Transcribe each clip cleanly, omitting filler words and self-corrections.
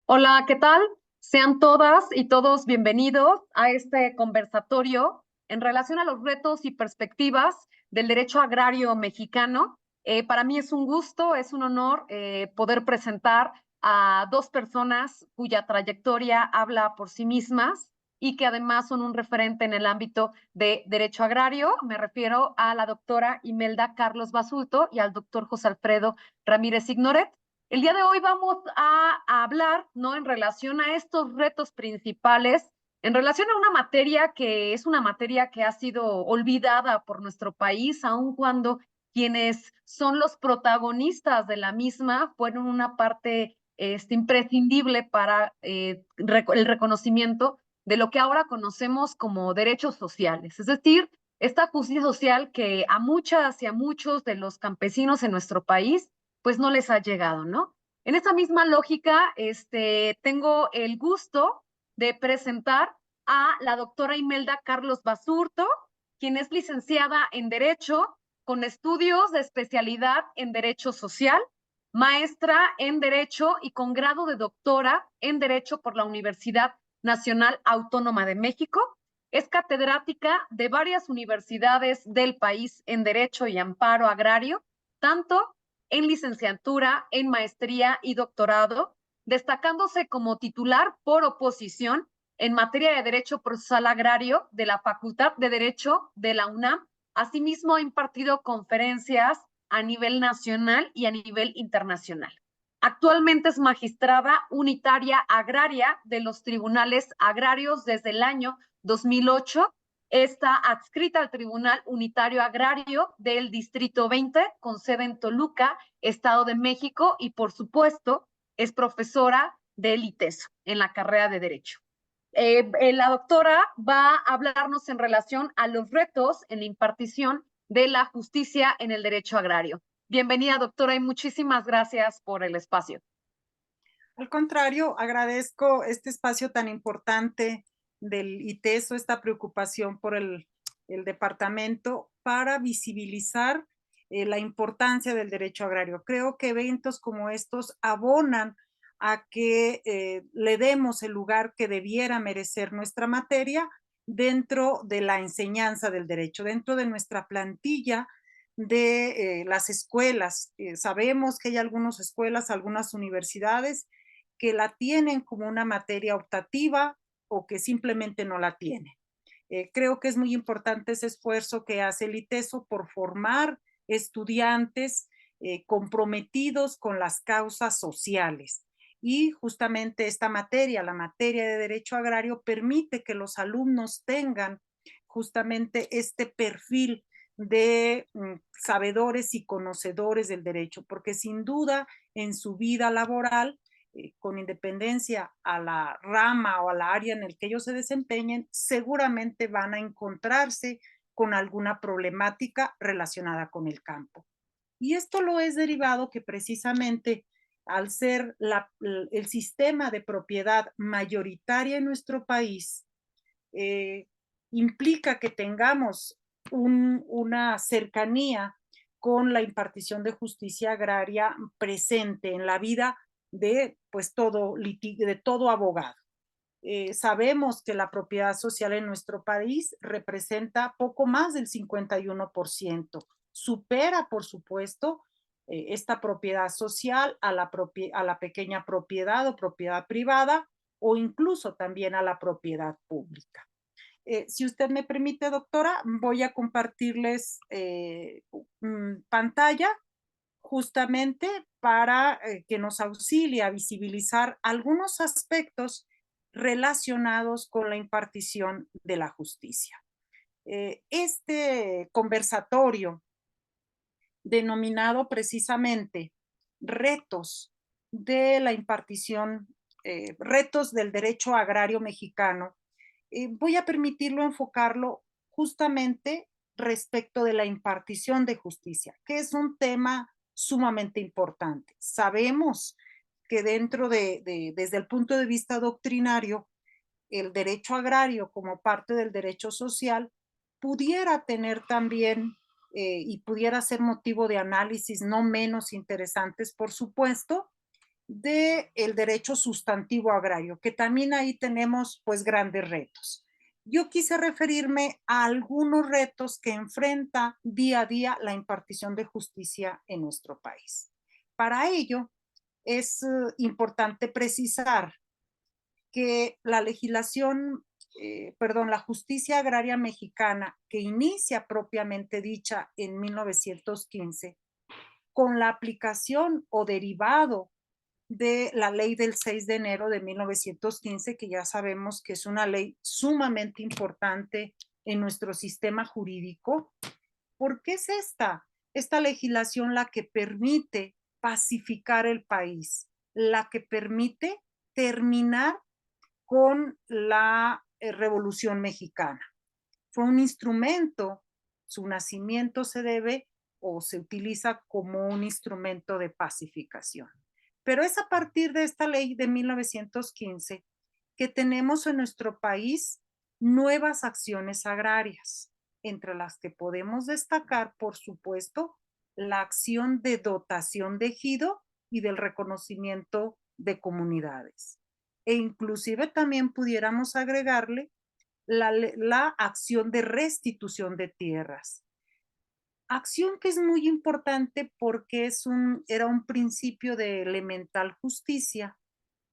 Hola, ¿qué tal? Sean todas y todos bienvenidos a este conversatorio en relación a los retos y perspectivas del derecho agrario mexicano. Para mí es un gusto, es un honor poder presentar a dos personas cuya trayectoria habla por sí mismas y que además son un referente en el ámbito de derecho agrario. Me refiero a la doctora Imelda Carlos Basulto y al doctor José Alfredo Ramírez Ignoret. El día de hoy vamos a hablar, ¿no? En relación a estos retos principales, en relación a una materia que es una materia que ha sido olvidada por nuestro país, aun cuando quienes son los protagonistas de la misma fueron una parte imprescindible para el reconocimiento de lo que ahora conocemos como derechos sociales, es decir, esta justicia social que a muchas y a muchos de los campesinos en nuestro país pues no les ha llegado, ¿no? En esta misma lógica, tengo el gusto de presentar a la doctora Imelda Carlos Basurto, quien es licenciada en Derecho, con estudios de especialidad en Derecho Social, maestra en Derecho y con grado de doctora en Derecho por la Universidad Nacional Autónoma de México. Es catedrática de varias universidades del país en Derecho y Amparo Agrario, tanto en licenciatura, en maestría y doctorado, destacándose como titular por oposición en materia de Derecho Procesal Agrario de la Facultad de Derecho de la UNAM. Asimismo, ha impartido conferencias a nivel nacional y a nivel internacional. Actualmente es magistrada unitaria agraria de los tribunales agrarios desde el año 2008. Está adscrita al Tribunal Unitario Agrario del Distrito 20, con sede en Toluca, Estado de México, y por supuesto es profesora del ITESO en la carrera de Derecho. La doctora va a hablarnos en relación a los retos en la impartición de la justicia en el derecho agrario. Bienvenida, doctora, y muchísimas gracias por el espacio. Al contrario, agradezco este espacio tan importante del ITESO, esta preocupación por el departamento para visibilizar la importancia del derecho agrario. Creo que eventos como estos abonan a que le demos el lugar que debiera merecer nuestra materia dentro de la enseñanza del derecho, dentro de nuestra plantilla de las escuelas. Sabemos que hay algunas escuelas, algunas universidades que la tienen como una materia optativa o que simplemente no la tienen. Creo que es muy importante ese esfuerzo que hace el ITESO por formar estudiantes comprometidos con las causas sociales. Y justamente esta materia, la materia de derecho agrario, permite que los alumnos tengan justamente este perfil de sabedores y conocedores del derecho, porque sin duda en su vida laboral, con independencia a la rama o a la área en el que ellos se desempeñen, seguramente van a encontrarse con alguna problemática relacionada con el campo. Y esto lo es derivado que precisamente al ser el sistema de propiedad mayoritaria en nuestro país, eh, implica que tengamos una cercanía con la impartición de justicia agraria presente en la vida de pues de todo abogado. Sabemos que la propiedad social en nuestro país representa poco más del 51%. Supera, por supuesto, esta propiedad social a la pequeña propiedad o propiedad privada o incluso también a la propiedad pública. Si usted me permite, doctora, voy a compartirles pantalla justamente para que nos auxilie a visibilizar algunos aspectos relacionados con la impartición de la justicia. Este conversatorio, denominado precisamente Retos de la impartición, retos del derecho agrario mexicano, voy a permitirlo enfocarlo justamente respecto de la impartición de justicia, que es un tema sumamente importante. Sabemos que desde el punto de vista doctrinario, el derecho agrario como parte del derecho social pudiera tener también y pudiera ser motivo de análisis no menos interesantes, por supuesto, del derecho sustantivo agrario, que también ahí tenemos pues grandes retos. Yo quise referirme a algunos retos que enfrenta día a día la impartición de justicia en nuestro país. Para ello, es importante precisar que la legislación, la justicia agraria mexicana, que inicia propiamente dicha en 1915, con la aplicación o derivado de la ley del 6 de enero de 1915, que ya sabemos que es una ley sumamente importante en nuestro sistema jurídico. ¿Por qué es esta legislación la que permite pacificar el país, la que permite terminar con la Revolución Mexicana? Fue un instrumento, su nacimiento se debe o se utiliza como un instrumento de pacificación. Pero es a partir de esta ley de 1915 que tenemos en nuestro país nuevas acciones agrarias, entre las que podemos destacar, por supuesto, la acción de dotación de ejido y del reconocimiento de comunidades. E inclusive también pudiéramos agregarle la acción de restitución de tierras. Acción que es muy importante porque era un principio de elemental justicia,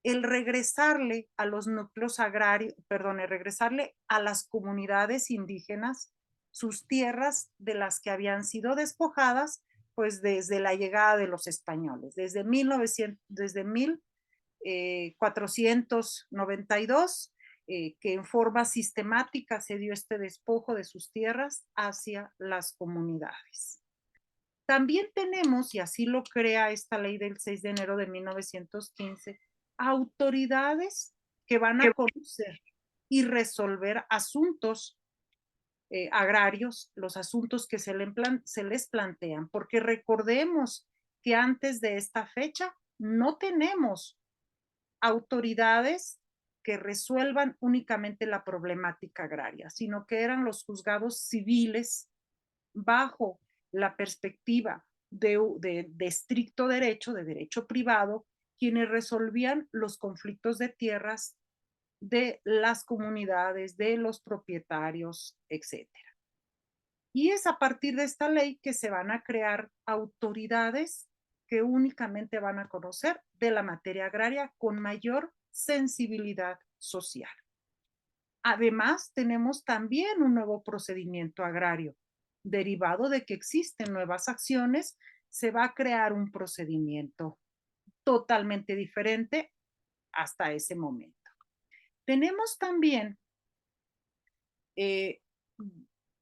el regresarle a los núcleos agrarios, perdón, el regresarle a las comunidades indígenas sus tierras de las que habían sido despojadas, pues desde la llegada de los españoles, desde 1492, que en forma sistemática se dio este despojo de sus tierras hacia las comunidades. También tenemos, y así lo crea esta ley del 6 de enero de 1915, autoridades que van a conocer y resolver asuntos agrarios, los asuntos que se les plantean, porque recordemos que antes de esta fecha no tenemos autoridades que resuelvan únicamente la problemática agraria, sino que eran los juzgados civiles bajo la perspectiva de estricto derecho, de derecho privado, quienes resolvían los conflictos de tierras de las comunidades, de los propietarios, etcétera. Y es a partir de esta ley que se van a crear autoridades que únicamente van a conocer de la materia agraria con mayor sensibilidad social. Además, tenemos también un nuevo procedimiento agrario. Derivado de que existen nuevas acciones, se va a crear un procedimiento totalmente diferente hasta ese momento. Tenemos también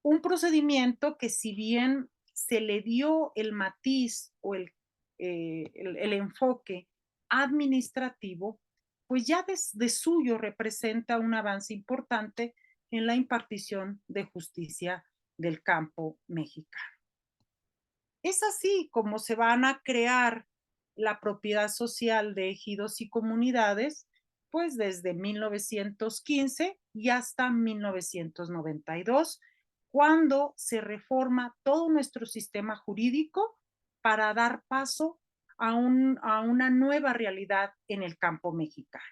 un procedimiento que, si bien se le dio el matiz o el enfoque administrativo, pues ya de suyo representa un avance importante en la impartición de justicia del campo mexicano. Es así como se van a crear la propiedad social de ejidos y comunidades, pues desde 1915 y hasta 1992, cuando se reforma todo nuestro sistema jurídico para dar paso a una nueva realidad en el campo mexicano.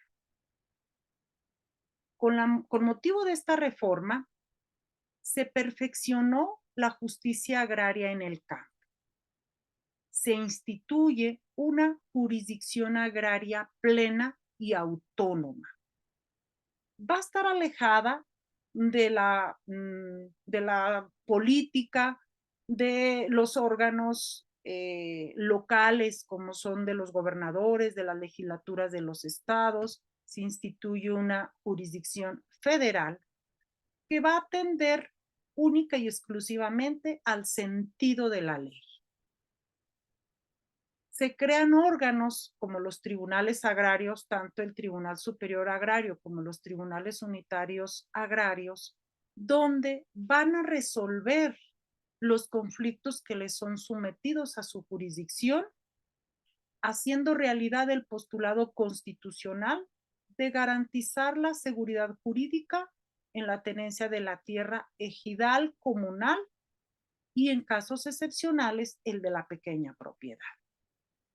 Con motivo de esta reforma, se perfeccionó la justicia agraria en el campo. Se instituye una jurisdicción agraria plena y autónoma. Va a estar alejada de la política de los órganos locales, como son de los gobernadores, de las legislaturas de los estados. Se instituye una jurisdicción federal que va a atender única y exclusivamente al sentido de la ley. Se crean órganos como los tribunales agrarios, tanto el Tribunal Superior Agrario como los tribunales unitarios agrarios, donde van a resolver los conflictos que les son sometidos a su jurisdicción, haciendo realidad el postulado constitucional de garantizar la seguridad jurídica en la tenencia de la tierra ejidal, comunal y, en casos excepcionales, el de la pequeña propiedad.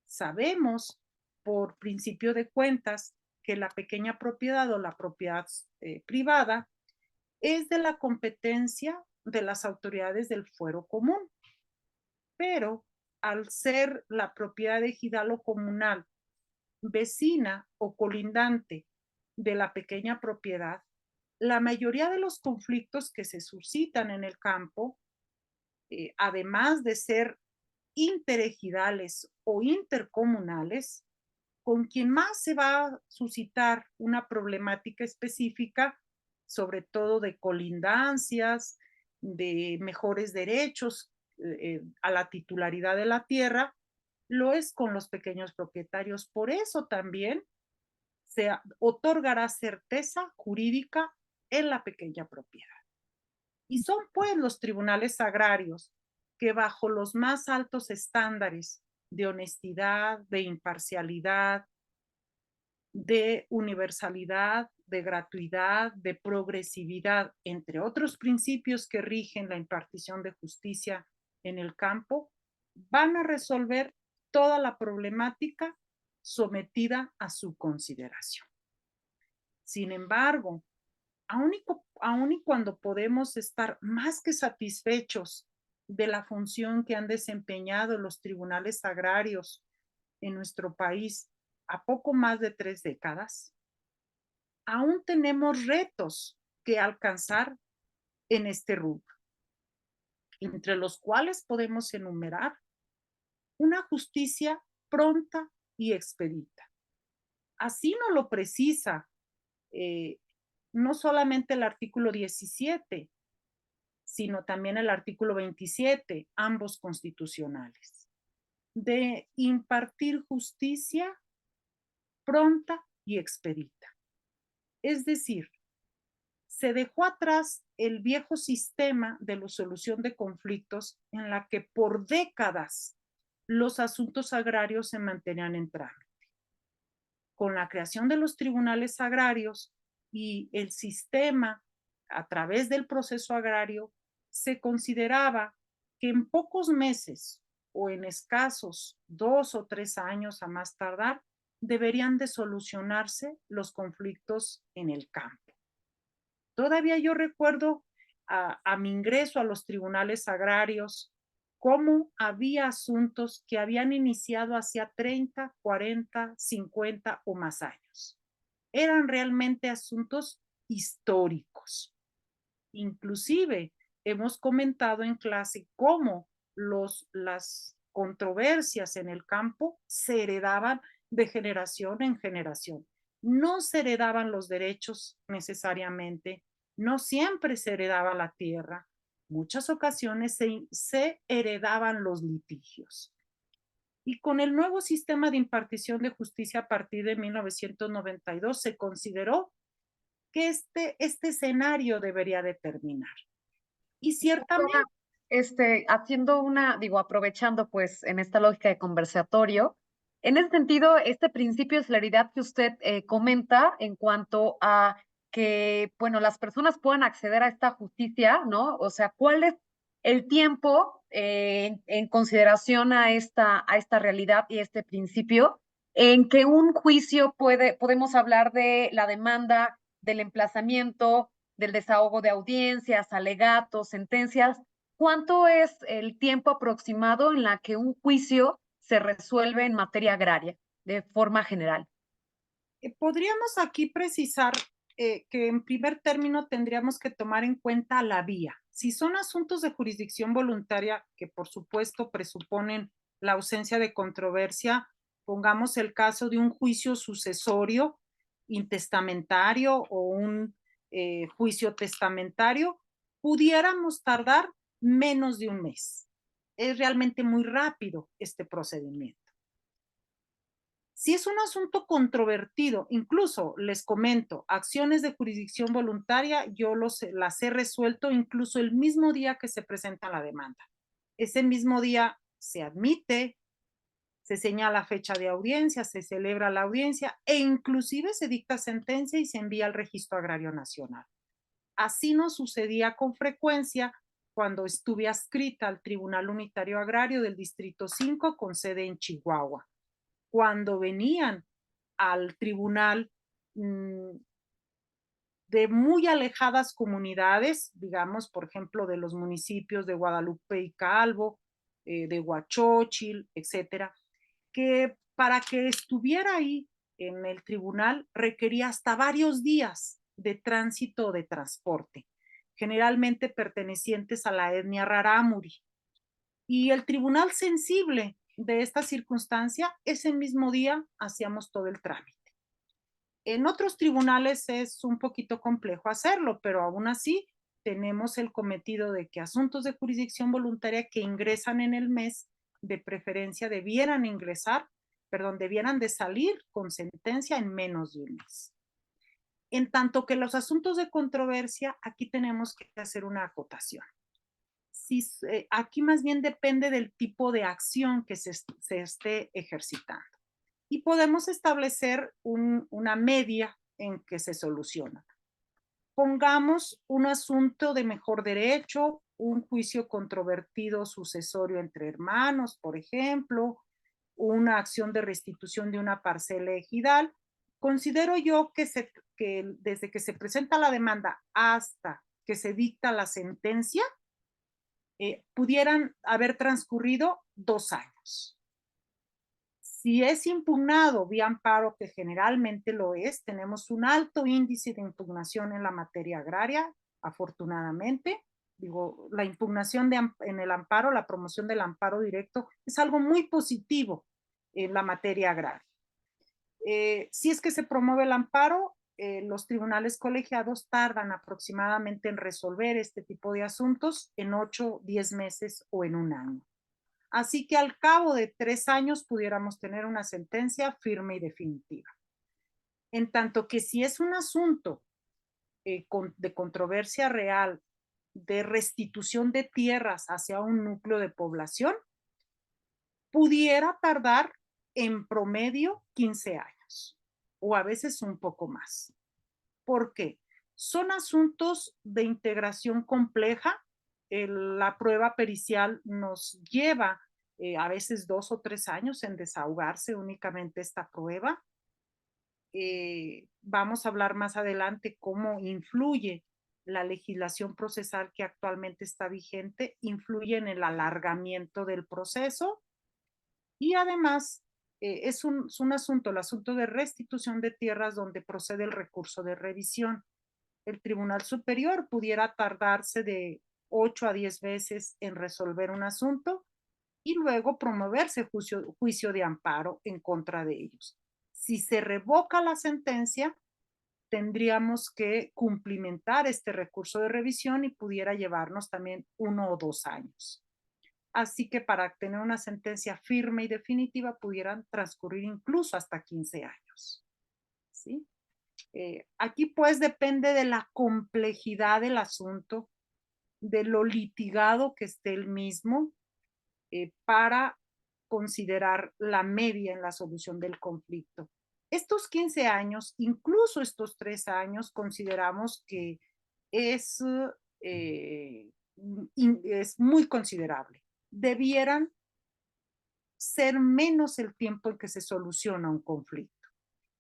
Sabemos por principio de cuentas que la pequeña propiedad o la propiedad privada es de la competencia de las autoridades del fuero común, pero al ser la propiedad ejidal o comunal vecina o colindante de la pequeña propiedad, la mayoría de los conflictos que se suscitan en el campo, además de ser interejidales o intercomunales, con quien más se va a suscitar una problemática específica, sobre todo de colindancias, de mejores derechos a la titularidad de la tierra, lo es con los pequeños propietarios. Por eso también se otorgará certeza jurídica en la pequeña propiedad. Y son pues los tribunales agrarios que bajo los más altos estándares de honestidad, de imparcialidad, de universalidad, de gratuidad, de progresividad, entre otros principios que rigen la impartición de justicia en el campo, van a resolver toda la problemática sometida a su consideración. Sin embargo, aun y cuando podemos estar más que satisfechos de la función que han desempeñado los tribunales agrarios en nuestro país a poco más de 3 décadas, aún tenemos retos que alcanzar en este rubro, entre los cuales podemos enumerar una justicia pronta y expedita. Así nos lo precisa no solamente el artículo 17, sino también el artículo 27, ambos constitucionales, de impartir justicia pronta y expedita. Es decir, se dejó atrás el viejo sistema de la solución de conflictos en la que por décadas los asuntos agrarios se mantenían en trámite. Con la creación de los tribunales agrarios y el sistema a través del proceso agrario, se consideraba que en pocos meses o en escasos 2 o 3 años a más tardar, deberían de solucionarse los conflictos en el campo. Todavía yo recuerdo a mi ingreso a los tribunales agrarios, cómo había asuntos que habían iniciado hacía 30, 40, 50 o más años. Eran realmente asuntos históricos. Inclusive hemos comentado en clase cómo las controversias en el campo se heredaban de generación en generación. No se heredaban los derechos necesariamente, no siempre se heredaba la tierra, muchas ocasiones se heredaban los litigios. Y con el nuevo sistema de impartición de justicia a partir de 1992 se consideró que este escenario debería de terminar. Y ciertamente, haciendo aprovechando pues en esta lógica de conversatorio, en ese sentido, este principio de celeridad que usted comenta en cuanto a que, bueno, las personas puedan acceder a esta justicia, ¿no? O sea, ¿cuál es el tiempo en consideración a esta realidad y este principio en que un juicio podemos hablar de la demanda, del emplazamiento, del desahogo de audiencias, alegatos, sentencias? ¿Cuánto es el tiempo aproximado en la que un juicio se resuelve en materia agraria de forma general? podríamos aquí precisar que en primer término tendríamos que tomar en cuenta la vía. Si son asuntos de jurisdicción voluntaria, que por supuesto presuponen la ausencia de controversia, pongamos el caso de un juicio sucesorio, intestamentario o un juicio testamentario, pudiéramos tardar menos de un mes. Es realmente muy rápido este procedimiento. Si es un asunto controvertido, incluso les comento, acciones de jurisdicción voluntaria, yo las he resuelto incluso el mismo día que se presenta la demanda. Ese mismo día se admite, se señala fecha de audiencia, se celebra la audiencia e inclusive se dicta sentencia y se envía al Registro Agrario Nacional. Así nos sucedía con frecuencia cuando estuve adscrita al Tribunal Unitario Agrario del Distrito 5 con sede en Chihuahua. cuando venían al tribunal de muy alejadas comunidades, digamos, por ejemplo, de los municipios de Guadalupe y Calvo, de Huachóchil, etcétera, que para que estuviera ahí en el tribunal requería hasta varios días de tránsito o de transporte, generalmente pertenecientes a la etnia rarámuri. Y el tribunal sensible de esta circunstancia, ese mismo día hacíamos todo el trámite. En otros tribunales es un poquito complejo hacerlo, pero aún así tenemos el cometido de que asuntos de jurisdicción voluntaria que ingresan en el mes, de preferencia debieran ingresar, perdón, debieran de salir con sentencia en menos de un mes. En tanto que los asuntos de controversia, aquí tenemos que hacer una acotación. Si, aquí más bien depende del tipo de acción que se esté ejercitando. Y podemos establecer una media en que se soluciona. Pongamos un asunto de mejor derecho, un juicio controvertido sucesorio entre hermanos, por ejemplo, una acción de restitución de una parcela ejidal. Considero yo que desde que se presenta la demanda hasta que se dicta la sentencia, pudieran haber transcurrido 2 años. Si es impugnado vía amparo, que generalmente lo es, tenemos un alto índice de impugnación en la materia agraria, afortunadamente. Digo, la impugnación en el amparo, la promoción del amparo directo, es algo muy positivo en la materia agraria. Si es que se promueve el amparo, los tribunales colegiados tardan aproximadamente en resolver este tipo de asuntos en 8, 10 meses o en un año. Así que al cabo de 3 años pudiéramos tener una sentencia firme y definitiva. En tanto que si es un asunto de controversia real, de restitución de tierras hacia un núcleo de población, pudiera tardar en promedio 15 años o a veces un poco más. ¿Por qué? Son asuntos de integración compleja. La prueba pericial nos lleva a veces 2 o 3 años en desahogarse únicamente esta prueba. Vamos a hablar más adelante cómo influye la legislación procesal que actualmente está vigente, influye en el alargamiento del proceso y además es un asunto, el asunto de restitución de tierras donde procede el recurso de revisión. El Tribunal Superior pudiera tardarse de 8 a 10 veces en resolver un asunto y luego promoverse juicio de amparo en contra de ellos. Si se revoca la sentencia, tendríamos que cumplimentar este recurso de revisión y pudiera llevarnos también 1 o 2 años. Así que para tener una sentencia firme y definitiva pudieran transcurrir incluso hasta 15 años. ¿Sí? Aquí pues depende de la complejidad del asunto, de lo litigado que esté el mismo, para considerar la media en la solución del conflicto. Estos 15 años, incluso estos 3 años, consideramos que es, es muy considerable. Debieran ser menos el tiempo en que se soluciona un conflicto.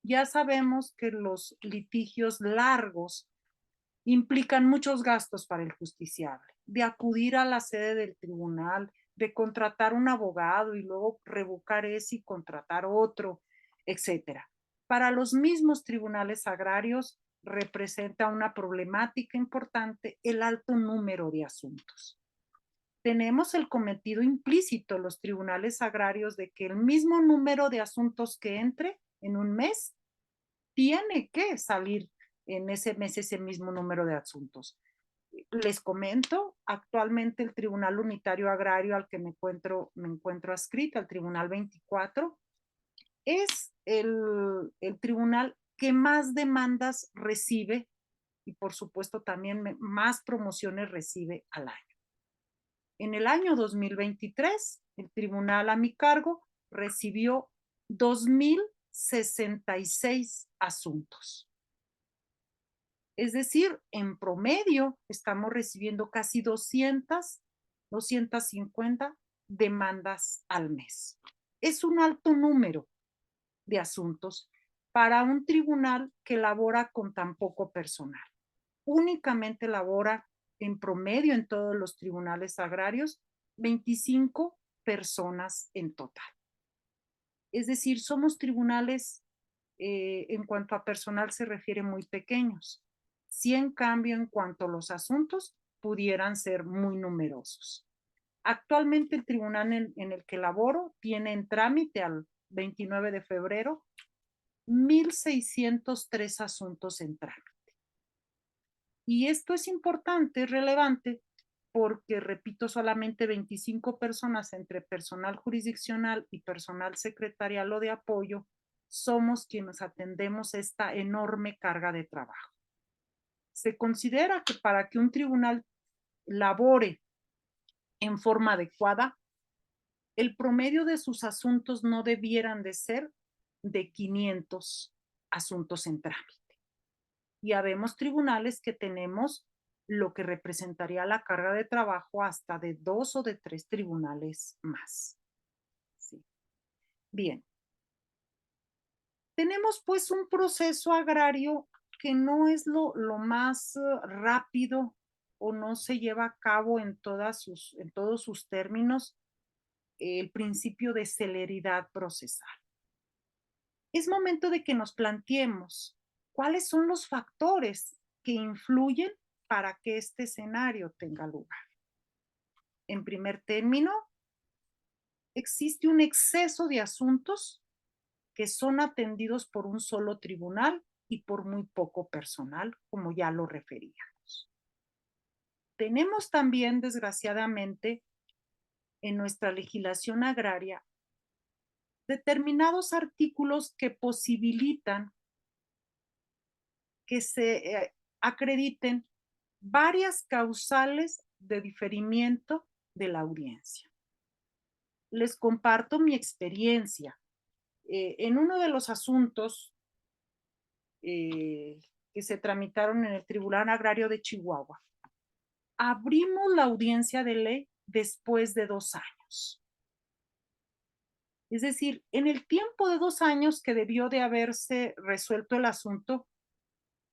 Ya sabemos que los litigios largos implican muchos gastos para el justiciable, de acudir a la sede del tribunal, de contratar un abogado y luego revocar ese y contratar otro, etcétera. Para los mismos tribunales agrarios representa una problemática importante el alto número de asuntos. Tenemos el cometido implícito los tribunales agrarios de que el mismo número de asuntos que entre en un mes tiene que salir en ese mes ese mismo número de asuntos. Les comento, actualmente el Tribunal Unitario Agrario al que me encuentro adscrita, el Tribunal 24, es el tribunal que más demandas recibe y por supuesto también más promociones recibe al año. En el año 2023, el tribunal a mi cargo recibió 2,066 asuntos. Es decir, en promedio estamos recibiendo casi 250 demandas al mes. Es un alto número de asuntos para un tribunal que labora con tan poco personal. Únicamente labora en promedio en todos los tribunales agrarios 25 personas en total. Es decir, somos tribunales en cuanto a personal se refiere muy pequeños. Si en cambio en cuanto a los asuntos pudieran ser muy numerosos. Actualmente el tribunal en el que laboro tiene en trámite al 29 de febrero 1,603 asuntos en trámite. Y esto es importante, es relevante, porque, repito, solamente 25 personas entre personal jurisdiccional y personal secretarial o de apoyo somos quienes atendemos esta enorme carga de trabajo. Se considera que para que un tribunal labore en forma adecuada, el promedio de sus asuntos no debieran de ser de 500 asuntos en trámite. Y habemos tribunales que tenemos lo que representaría la carga de trabajo hasta de 2 o de 3 tribunales más. Sí. Bien. Tenemos pues un proceso agrario que no es lo más rápido o no se lleva a cabo en todos sus términos el principio de celeridad procesal. Es momento de que nos planteemos cuáles son los factores que influyen para que este escenario tenga lugar. En primer término, existe un exceso de asuntos que son atendidos por un solo tribunal y por muy poco personal, como ya lo referíamos. Tenemos también, desgraciadamente, en nuestra legislación agraria, determinados artículos que posibilitan que se acrediten varias causales de diferimiento de la audiencia. Les comparto mi experiencia. En uno de los asuntos que se tramitaron en el Tribunal Agrario de Chihuahua, abrimos la audiencia de ley después de 2 años. Es decir, en el tiempo de 2 años que debió de haberse resuelto el asunto,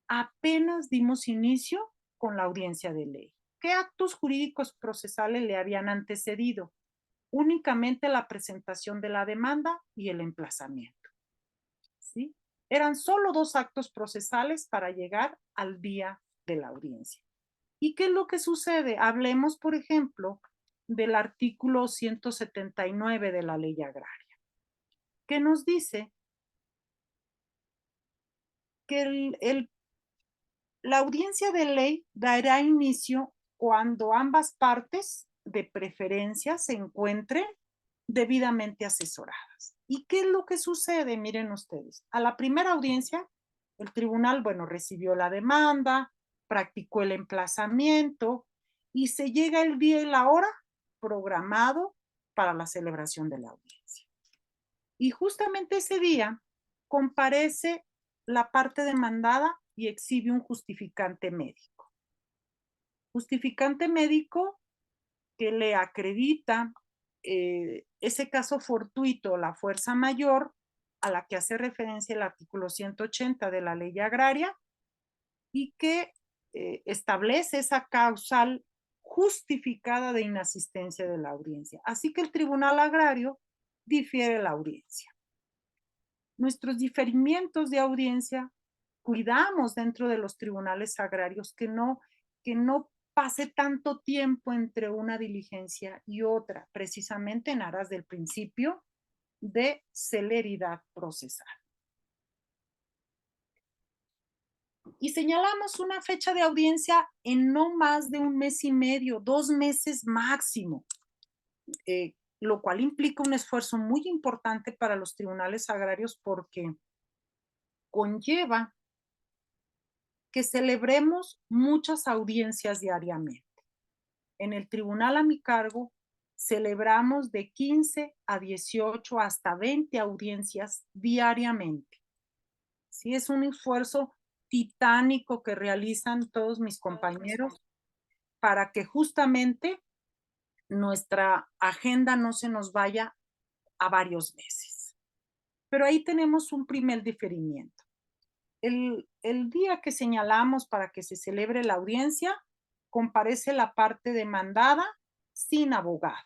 apenas dimos inicio con la audiencia de ley. ¿Qué actos jurídicos procesales le habían antecedido? Únicamente la presentación de la demanda y el emplazamiento. ¿Sí? Eran solo 2 actos procesales para llegar al día de la audiencia. ¿Y qué es lo que sucede? Hablemos, por ejemplo, del artículo 179 de la Ley Agraria, que nos dice que la audiencia de ley dará inicio cuando ambas partes de preferencia se encuentren debidamente asesoradas. ¿Y qué es lo que sucede? Miren ustedes, a la primera audiencia, el tribunal, bueno, recibió la demanda, practicó el emplazamiento y se llega el día y la hora programado para la celebración de la audiencia. Y justamente ese día comparece la parte demandada y exhibe un justificante médico. Justificante médico que le acredita ese caso fortuito, la fuerza mayor, a la que hace referencia el artículo 180 de la Ley Agraria y que establece esa causal justificada de inasistencia de la audiencia. Así que el Tribunal Agrario difiere la audiencia. Nuestros diferimientos de audiencia, cuidamos dentro de los tribunales agrarios que no pase tanto tiempo entre una diligencia y otra, precisamente en aras del principio de celeridad procesal. Y señalamos una fecha de audiencia en no más de 1 mes y medio, 2 meses máximo, lo cual implica un esfuerzo muy importante para los tribunales agrarios porque conlleva que celebremos muchas audiencias diariamente. En el tribunal a mi cargo celebramos de 15 a 18 hasta 20 audiencias diariamente. Sí, es un esfuerzo titánico que realizan todos mis compañeros para que justamente nuestra agenda no se nos vaya a varios meses. Pero ahí tenemos un primer diferimiento. El día que señalamos para que se celebre la audiencia, comparece la parte demandada sin abogado.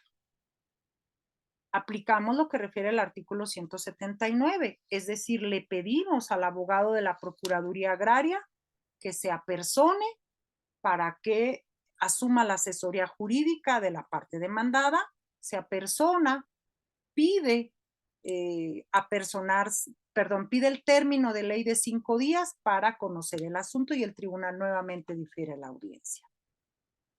Aplicamos lo que refiere el artículo 179, es decir, le pedimos al abogado de la Procuraduría Agraria que se apersone para que asuma la asesoría jurídica de la parte demandada, se apersona, pide pide el término de ley de 5 días para conocer el asunto y el tribunal nuevamente difiere la audiencia.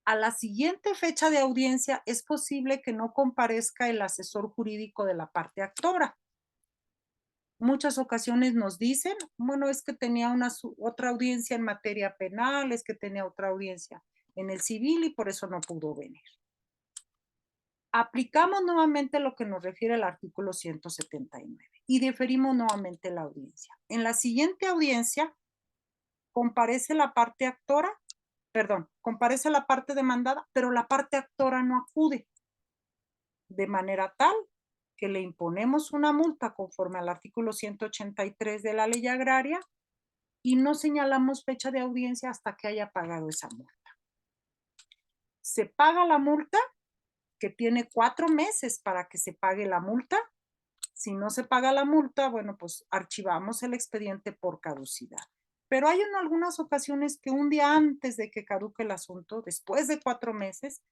A la siguiente fecha de audiencia es posible que no comparezca el asesor jurídico de la parte actora. Muchas ocasiones nos dicen, bueno, es que tenía otra audiencia en materia penal, es que tenía otra audiencia en el civil y por eso no pudo venir. Aplicamos nuevamente lo que nos refiere el artículo 179 y diferimos nuevamente la audiencia. En la siguiente audiencia comparece la parte actora, comparece la parte demandada, pero la parte actora no acude, de manera tal que le imponemos una multa conforme al artículo 183 de la ley agraria y no señalamos fecha de audiencia hasta que haya pagado esa multa. Se paga la multa, que tiene 4 meses para que se pague la multa. Si no se paga la multa, bueno, pues archivamos el expediente por caducidad. Pero hay en algunas ocasiones que un día antes de que caduque el asunto, después de 4 meses,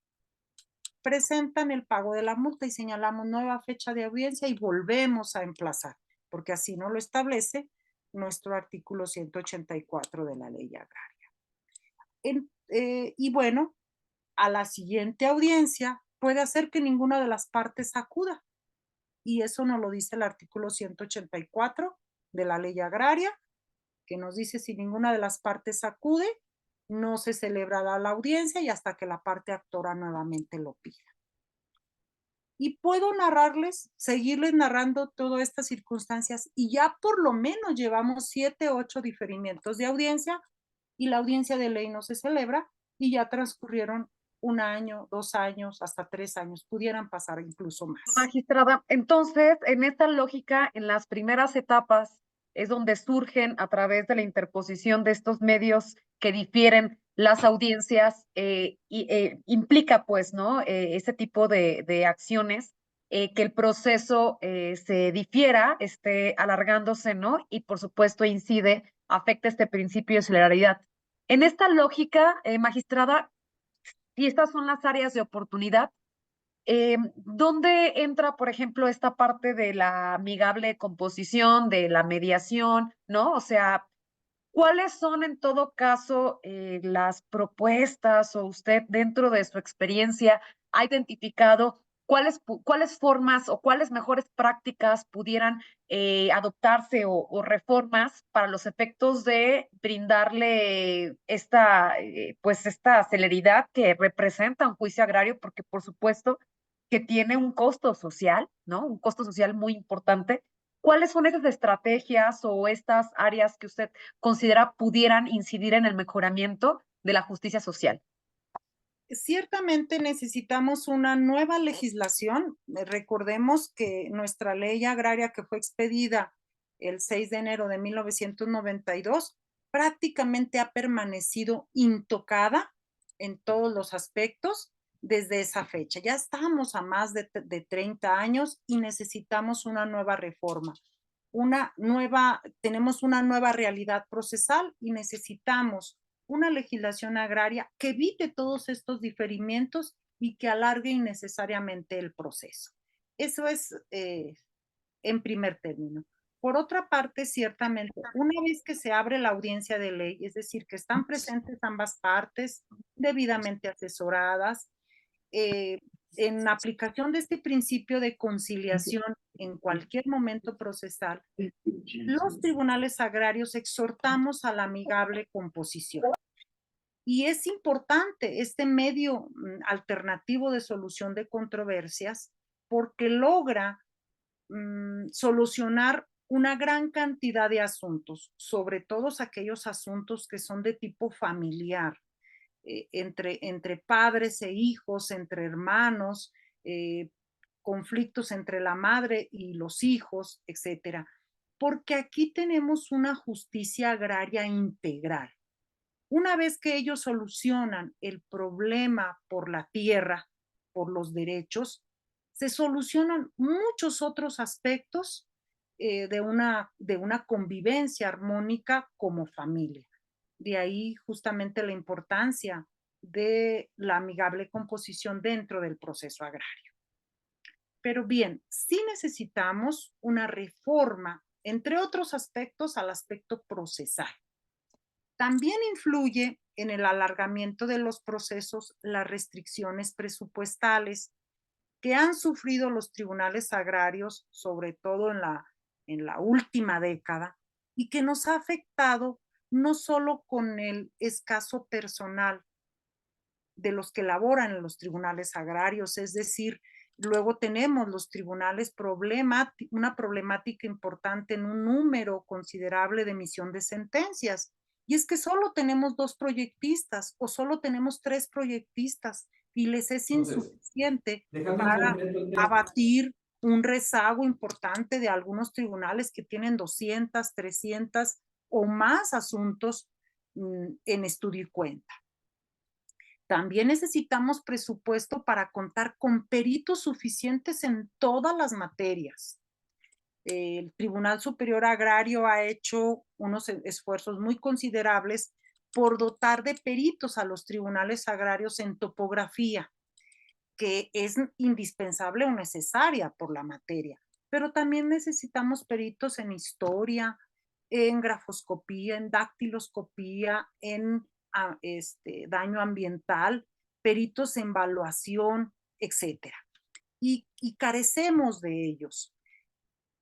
presentan el pago de la multa y señalamos nueva fecha de audiencia y volvemos a emplazar, porque así no lo establece nuestro artículo 184 de la ley agraria. Y bueno, a la siguiente audiencia puede hacer que ninguna de las partes acuda. Y eso nos lo dice el artículo 184 de la ley agraria, que nos dice si ninguna de las partes acude, no se celebrará la audiencia y hasta que la parte actora nuevamente lo pida. Y puedo seguirles narrando todas estas circunstancias y ya por lo menos llevamos 7, 8 diferimientos de audiencia y la audiencia de ley no se celebra y ya transcurrieron 1 año, 2 años, hasta 3 años, pudieran pasar incluso más. Magistrada, entonces, en esta lógica, en las primeras etapas es donde surgen a través de la interposición de estos medios que difieren las audiencias y implica, pues, ¿no? Ese tipo de acciones, que el proceso se difiera, esté alargándose, ¿no? Y por supuesto afecta este principio de celeridad. En esta lógica, magistrada, si estas son las áreas de oportunidad, ¿dónde entra, por ejemplo, esta parte de la amigable composición, de la mediación, ¿no? O sea, ¿cuáles son en todo caso las propuestas o usted dentro de su experiencia ha identificado cuáles formas o cuáles mejores prácticas pudieran adoptarse o reformas para los efectos de brindarle pues esta celeridad que representa un juicio agrario? Porque por supuesto que tiene un costo social, ¿no? Un costo social muy importante. ¿Cuáles son esas estrategias o estas áreas que usted considera pudieran incidir en el mejoramiento de la justicia social? Ciertamente necesitamos una nueva legislación. Recordemos que nuestra ley agraria que fue expedida el 6 de enero de 1992 prácticamente ha permanecido intocada en todos los aspectos desde esa fecha. Ya estamos a más de 30 años y necesitamos una nueva reforma. Tenemos una nueva realidad procesal y necesitamos una legislación agraria que evite todos estos diferimientos y que alargue innecesariamente el proceso. Eso es en primer término. Por otra parte, ciertamente, una vez que se abre la audiencia de ley, es decir, que están presentes ambas partes, debidamente asesoradas, en aplicación de este principio de conciliación en cualquier momento procesal, los tribunales agrarios exhortamos a la amigable composición. Y es importante este medio alternativo de solución de controversias porque logra solucionar una gran cantidad de asuntos, sobre todo aquellos asuntos que son de tipo familiar, entre padres e hijos, entre hermanos, conflictos entre la madre y los hijos, etcétera. porque aquí tenemos una justicia agraria integral. Una vez que ellos solucionan el problema por la tierra, por los derechos, se solucionan muchos otros aspectos de una convivencia armónica como familia. De ahí justamente la importancia de la amigable composición dentro del proceso agrario. Pero bien, sí necesitamos una reforma, entre otros aspectos, al aspecto procesal. También influye en el alargamiento de los procesos las restricciones presupuestales que han sufrido los tribunales agrarios, sobre todo en la última década, y que nos ha afectado no solo con el escaso personal de los que laboran en los tribunales agrarios, es decir, luego tenemos los tribunales una problemática importante en un número considerable de emisión de sentencias. Y es que solo tenemos 2 proyectistas o solo tenemos 3 proyectistas y les es Entonces, insuficiente déjame para complemento el tema. abatir un rezago importante de algunos tribunales que tienen 200, 300 o más asuntos en estudio y cuenta. También necesitamos presupuesto para contar con peritos suficientes en todas las materias. El Tribunal Superior Agrario ha hecho unos esfuerzos muy considerables por dotar de peritos a los tribunales agrarios en topografía, que es indispensable o necesaria por la materia. Pero también necesitamos peritos en historia, en grafoscopía, en dactiloscopía, en daño ambiental, peritos en evaluación, etcétera. Y carecemos de ellos.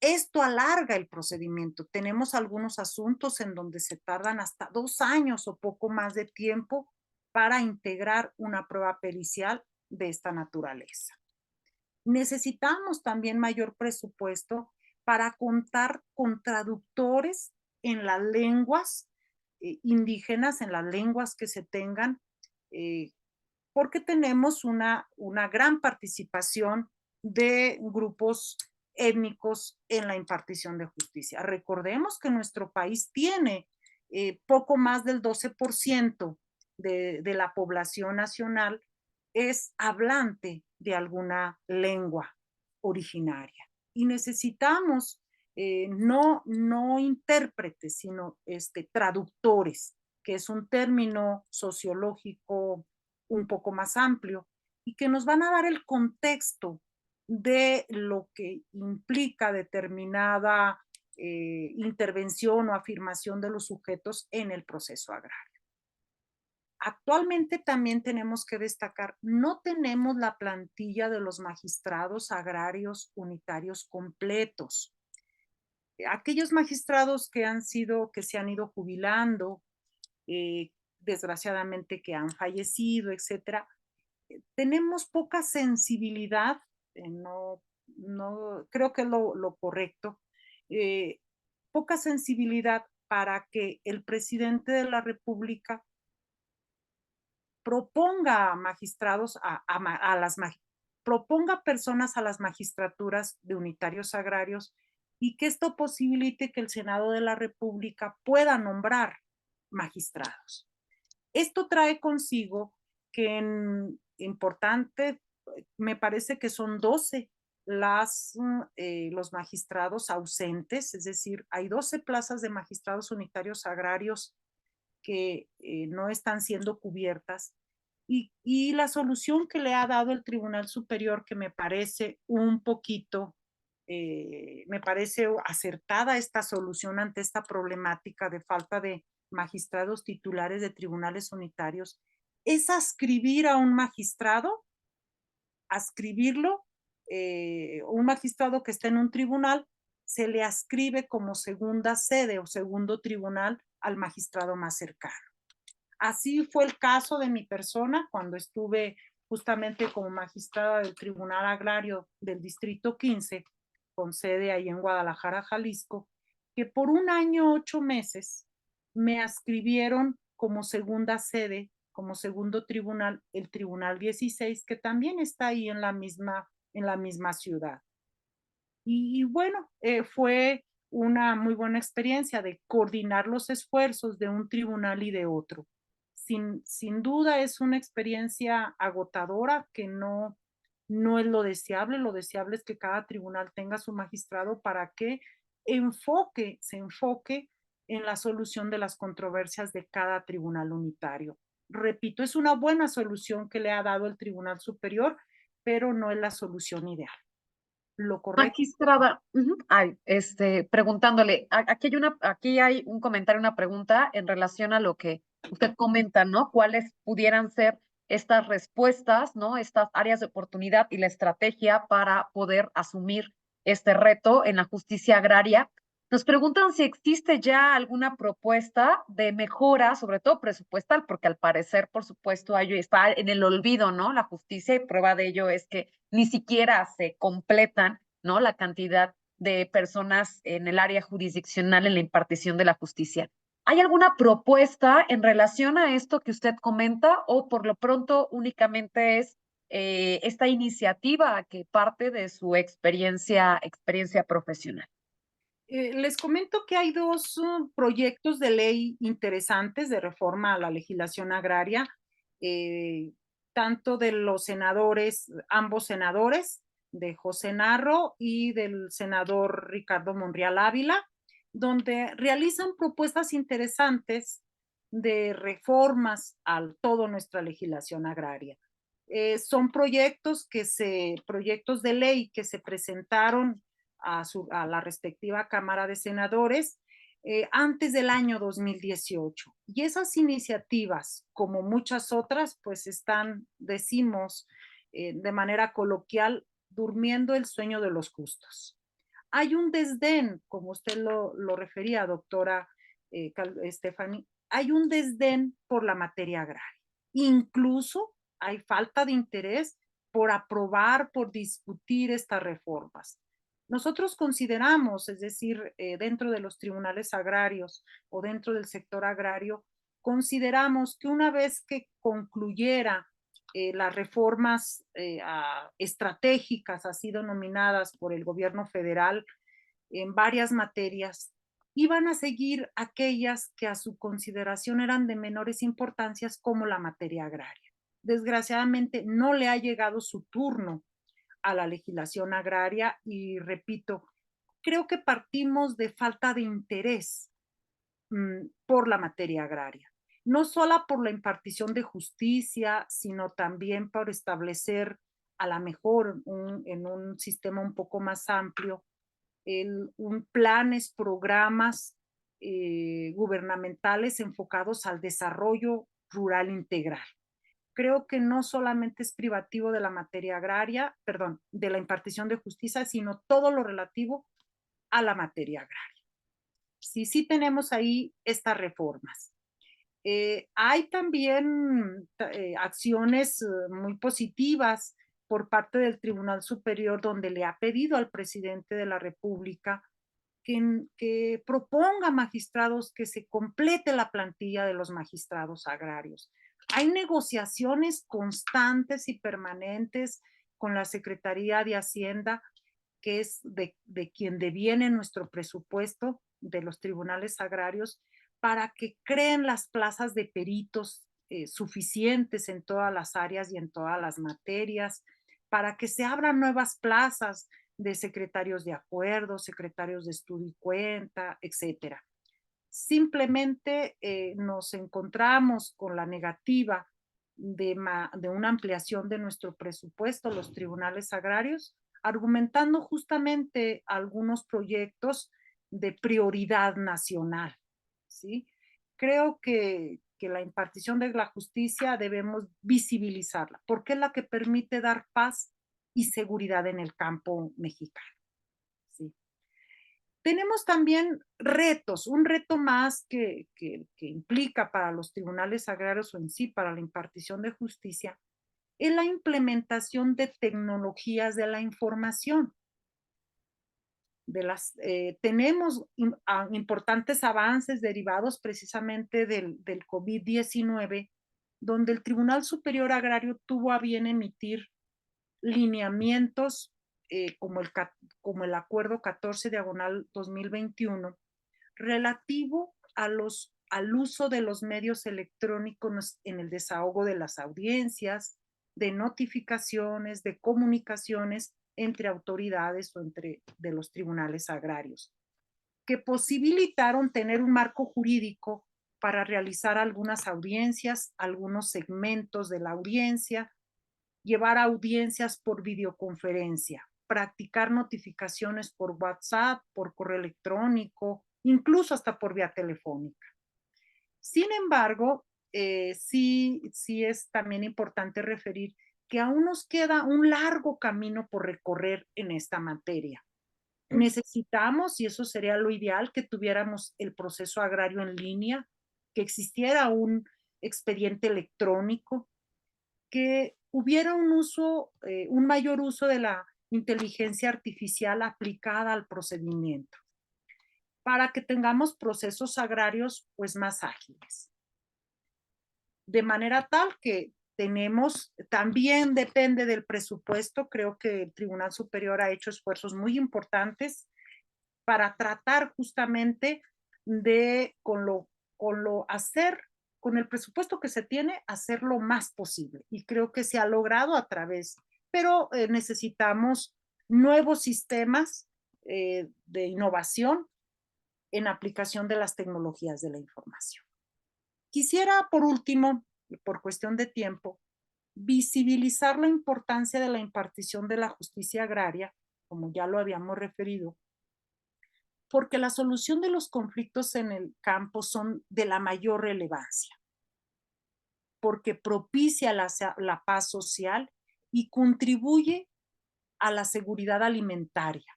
Esto alarga el procedimiento. Tenemos algunos asuntos en donde se tardan hasta 2 años o poco más de tiempo para integrar una prueba pericial de esta naturaleza. Necesitamos también mayor presupuesto para contar con traductores en las lenguas indígenas, en las lenguas que se tengan, eh, porque tenemos una gran participación de grupos étnicos en la impartición de justicia. Recordemos que nuestro país tiene poco más del 12% de la población nacional es hablante de alguna lengua originaria. Y necesitamos no intérpretes, sino traductores, que es un término sociológico un poco más amplio y que nos van a dar el contexto de lo que implica determinada intervención o afirmación de los sujetos en el proceso agrario. Actualmente también tenemos que destacar, no tenemos la plantilla de los magistrados agrarios unitarios completos. Aquellos magistrados que se han ido jubilando, desgraciadamente que han fallecido, etcétera, tenemos poca sensibilidad, no creo que es lo correcto, poca sensibilidad para que el presidente de la República proponga magistrados proponga personas a las magistraturas de unitarios agrarios y que esto posibilite que el Senado de la República pueda nombrar magistrados. Esto trae consigo que importante, me parece que son 12 los magistrados ausentes, es decir, hay 12 plazas de magistrados unitarios agrarios que no están siendo cubiertas y la solución que le ha dado el Tribunal Superior, que me parece un poquito, me parece acertada esta solución ante esta problemática de falta de magistrados titulares de tribunales unitarios, es ascribir a un magistrado, ascribirlo, un magistrado que está en un tribunal, se le ascribe como segunda sede o segundo tribunal al magistrado más cercano. Así fue el caso de mi persona cuando estuve justamente como magistrada del Tribunal Agrario del Distrito 15, con sede ahí en Guadalajara, Jalisco, que por 1 año 8 meses me adscribieron como segunda sede, como segundo tribunal, el Tribunal 16, que también está ahí en la misma ciudad. Y bueno, fue una muy buena experiencia de coordinar los esfuerzos de un tribunal y de otro. Sin duda es una experiencia agotadora que no es lo deseable es que cada tribunal tenga su magistrado para que se enfoque en la solución de las controversias de cada tribunal unitario. Repito, es una buena solución que le ha dado el Tribunal Superior, pero no es la solución ideal. Lo correcto. Magistrada, ay, preguntándole, aquí hay un comentario, una pregunta en relación a lo que usted comenta, ¿no? ¿Cuáles pudieran ser estas respuestas, ¿no? Estas áreas de oportunidad y la estrategia para poder asumir este reto en la justicia agraria? Nos preguntan si existe ya alguna propuesta de mejora, sobre todo presupuestal, porque al parecer, por supuesto, está en el olvido, ¿no? La justicia, y prueba de ello es que ni siquiera se completan, ¿no? La cantidad de personas en el área jurisdiccional en la impartición de la justicia. ¿Hay alguna propuesta en relación a esto que usted comenta o por lo pronto únicamente es esta iniciativa que parte de su experiencia profesional? Les comento que hay dos proyectos de ley interesantes de reforma a la legislación agraria, eh, tanto de los senadores, ambos senadores, de José Narro y del senador Ricardo Monreal Ávila, donde realizan propuestas interesantes de reformas a toda nuestra legislación agraria. Son proyectos de ley que se presentaron a la respectiva Cámara de Senadores antes del año 2018. Y esas iniciativas, como muchas otras, pues están, decimos de manera coloquial, durmiendo el sueño de los justos. Hay un desdén, como usted lo refería, doctora Stephanie, hay un desdén por la materia agraria. Incluso hay falta de interés por aprobar, por discutir estas reformas. Nosotros consideramos, es decir, dentro de los tribunales agrarios o dentro del sector agrario, consideramos que una vez que concluyera las reformas estratégicas, así denominadas por el gobierno federal en varias materias, iban a seguir aquellas que a su consideración eran de menores importancias como la materia agraria. Desgraciadamente no le ha llegado su turno a la legislación agraria y repito, creo que partimos de falta de interés por la materia agraria. No solo por la impartición de justicia, sino también por establecer a la mejor en un sistema un poco más amplio planes, programas gubernamentales enfocados al desarrollo rural integral. Creo que no solamente es privativo de la materia agraria, perdón, de la impartición de justicia, sino todo lo relativo a la materia agraria. Sí tenemos ahí estas reformas. Hay también acciones muy positivas por parte del Tribunal Superior donde le ha pedido al presidente de la República que proponga magistrados, que se complete la plantilla de los magistrados agrarios. Hay negociaciones constantes y permanentes con la Secretaría de Hacienda, que es de quien deviene nuestro presupuesto de los tribunales agrarios, para que creen las plazas de peritos suficientes en todas las áreas y en todas las materias, para que se abran nuevas plazas de secretarios de acuerdo, secretarios de estudio y cuenta, etcétera. Simplemente nos encontramos con la negativa de una ampliación de nuestro presupuesto, los tribunales agrarios, argumentando justamente algunos proyectos de prioridad nacional, ¿sí? Creo que la impartición de la justicia debemos visibilizarla, porque es la que permite dar paz y seguridad en el campo mexicano, ¿sí? Tenemos también retos, un reto más que implica para los tribunales agrarios o en sí para la impartición de justicia, es la implementación de tecnologías de la información. Tenemos importantes avances derivados precisamente del COVID-19, donde el Tribunal Superior Agrario tuvo a bien emitir lineamientos como el Acuerdo 14/2021, relativo al uso de los medios electrónicos en el desahogo de las audiencias, de notificaciones, de comunicaciones entre autoridades o de los tribunales agrarios, que posibilitaron tener un marco jurídico para realizar algunas audiencias, algunos segmentos de la audiencia, llevar audiencias por videoconferencia, practicar notificaciones por WhatsApp, por correo electrónico, incluso hasta por vía telefónica. Sin embargo, sí es también importante referir que aún nos queda un largo camino por recorrer en esta materia. Necesitamos, y eso sería lo ideal, que tuviéramos el proceso agrario en línea, que existiera un expediente electrónico, que hubiera un mayor uso de la inteligencia artificial aplicada al procedimiento, para que tengamos procesos agrarios pues más ágiles. De manera tal que también depende del presupuesto, creo que el Tribunal Superior ha hecho esfuerzos muy importantes para tratar justamente con el presupuesto que se tiene, hacer lo más posible. Y creo que se ha logrado pero necesitamos nuevos sistemas de innovación en aplicación de las tecnologías de la información. Quisiera, por último, y por cuestión de tiempo, visibilizar la importancia de la impartición de la justicia agraria, como ya lo habíamos referido, porque la solución de los conflictos en el campo son de la mayor relevancia, porque propicia la paz social y contribuye a la seguridad alimentaria.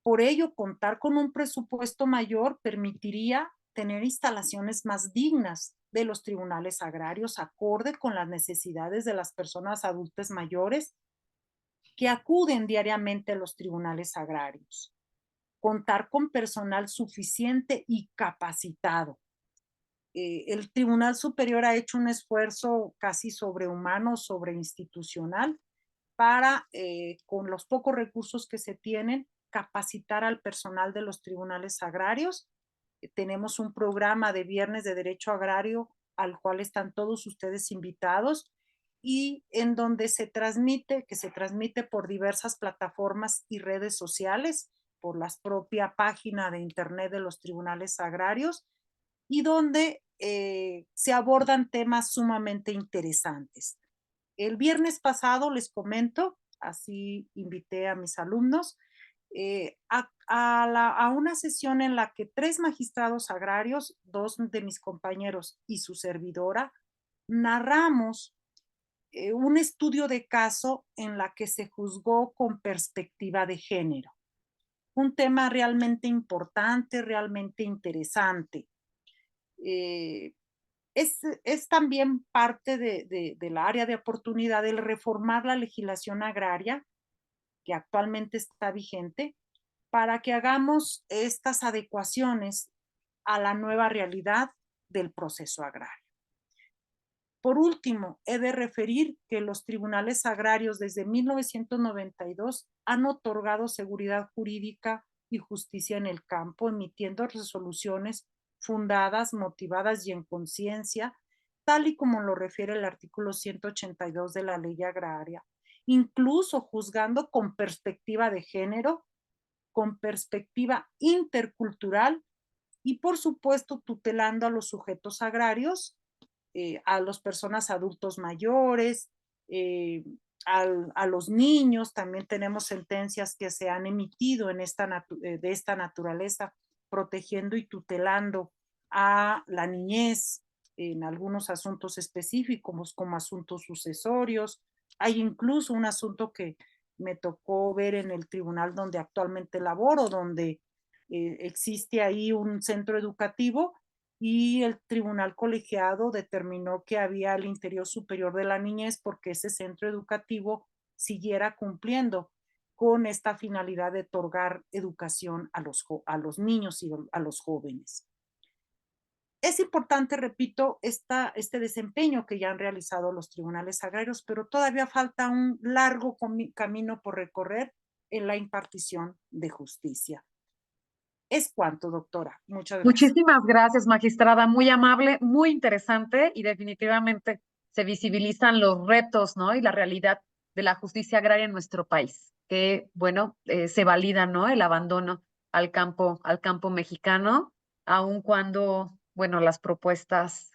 Por ello, contar con un presupuesto mayor permitiría tener instalaciones más dignas de los tribunales agrarios, acorde con las necesidades de las personas adultas mayores que acuden diariamente a los tribunales agrarios. Contar con personal suficiente y capacitado. El Tribunal Superior ha hecho un esfuerzo casi sobrehumano, sobreinstitucional, para, con los pocos recursos que se tienen, capacitar al personal de los tribunales agrarios. Tenemos un programa de Viernes de Derecho Agrario al cual están todos ustedes invitados y en donde que se transmite por diversas plataformas y redes sociales, por la propia página de internet de los tribunales agrarios y donde se abordan temas sumamente interesantes. El viernes pasado les comento, así invité a mis alumnos, a una sesión en la que 3 magistrados agrarios, 2 de mis compañeros y su servidora, narramos un estudio de caso en la que se juzgó con perspectiva de género. Un tema realmente importante, realmente interesante. Es también parte del área de oportunidad el reformar la legislación agraria que actualmente está vigente para que hagamos estas adecuaciones a la nueva realidad del proceso agrario. Por último, he de referir que los tribunales agrarios desde 1992 han otorgado seguridad jurídica y justicia en el campo, emitiendo resoluciones fundadas, motivadas y en conciencia, tal y como lo refiere el artículo 182 de la Ley Agraria, incluso juzgando con perspectiva de género, con perspectiva intercultural y, por supuesto, tutelando a los sujetos agrarios, a las personas adultos mayores, a los niños. También tenemos sentencias que se han emitido de esta naturaleza, protegiendo y tutelando a la niñez en algunos asuntos específicos, como asuntos sucesorios. Hay incluso un asunto que me tocó ver en el tribunal donde actualmente laboro, donde existe ahí un centro educativo y el tribunal colegiado determinó que había el interés superior de la niñez porque ese centro educativo siguiera cumpliendo con esta finalidad de otorgar educación a los niños y a los jóvenes. Es importante, repito, este desempeño que ya han realizado los tribunales agrarios, pero todavía falta un largo camino por recorrer en la impartición de justicia. Es cuanto, doctora. Muchas gracias. Muchísimas gracias, magistrada, muy amable, muy interesante y definitivamente se visibilizan los retos, ¿no? Y la realidad de la justicia agraria en nuestro país, que, bueno, se valida, ¿no? El abandono al campo mexicano, aun cuando, bueno, las propuestas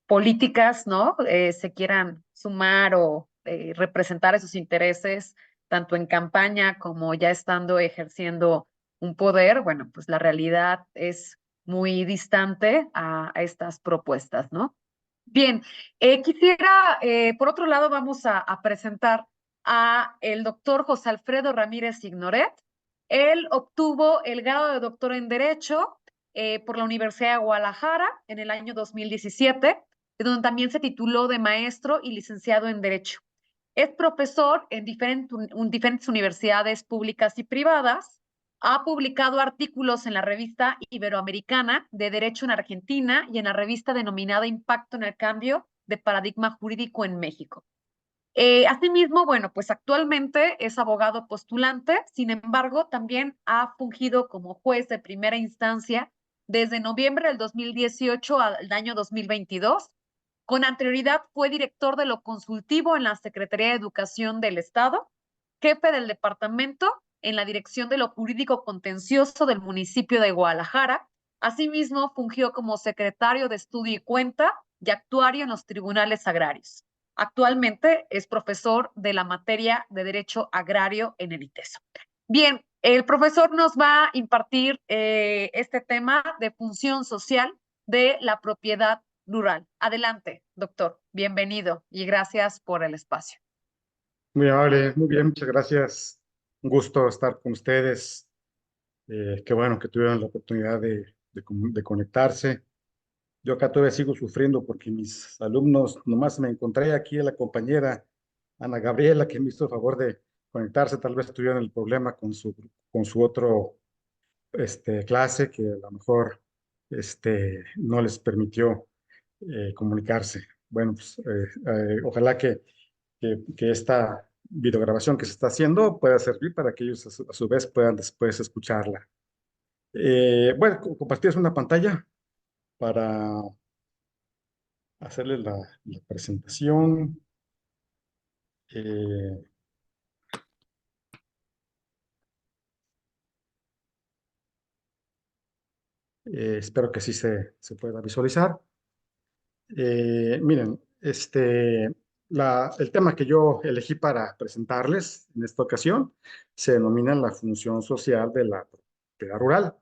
políticas, ¿no? Se quieran sumar o representar esos intereses, tanto en campaña como ya estando ejerciendo un poder, bueno, pues la realidad es muy distante a estas propuestas, ¿no? Bien, quisiera, por otro lado, vamos a presentar a el doctor José Alfredo Ramírez Signoret. Él obtuvo el grado de doctor en Derecho por la Universidad de Guadalajara en el año 2017, de donde también se tituló de maestro y licenciado en Derecho. Es profesor en diferentes universidades públicas y privadas. Ha publicado artículos en la revista Iberoamericana de Derecho en Argentina y en la revista denominada Impacto en el Cambio de Paradigma Jurídico en México. Asimismo, bueno, pues actualmente es abogado postulante, sin embargo, también ha fungido como juez de primera instancia desde noviembre del 2018 al año 2022. Con anterioridad fue director de lo consultivo en la Secretaría de Educación del Estado, jefe del departamento en la Dirección de lo Jurídico Contencioso del municipio de Guadalajara. Asimismo, fungió como secretario de Estudio y Cuenta y actuario en los tribunales agrarios. Actualmente es profesor de la materia de Derecho Agrario en el ITESO. Bien, el profesor nos va a impartir este tema de función social de la propiedad rural. Adelante, doctor. Bienvenido y gracias por el espacio. Muy amable, muy bien, muchas gracias. Un gusto estar con ustedes. Qué bueno que tuvieron la oportunidad de conectarse. Yo acá todavía sigo sufriendo porque mis alumnos, nomás me encontré aquí a la compañera Ana Gabriela, que me hizo el favor de conectarse. Tal vez tuvieron el problema con su otro clase, que a lo mejor no les permitió comunicarse. Bueno, pues ojalá que esta videograbación que se está haciendo pueda servir para que ellos a su vez puedan después escucharla. Bueno, compartir una pantalla para hacerles la presentación. Eh, Espero que sí se pueda visualizar. Miren, el tema que yo elegí para presentarles en esta ocasión se denomina la función social de la propiedad rural,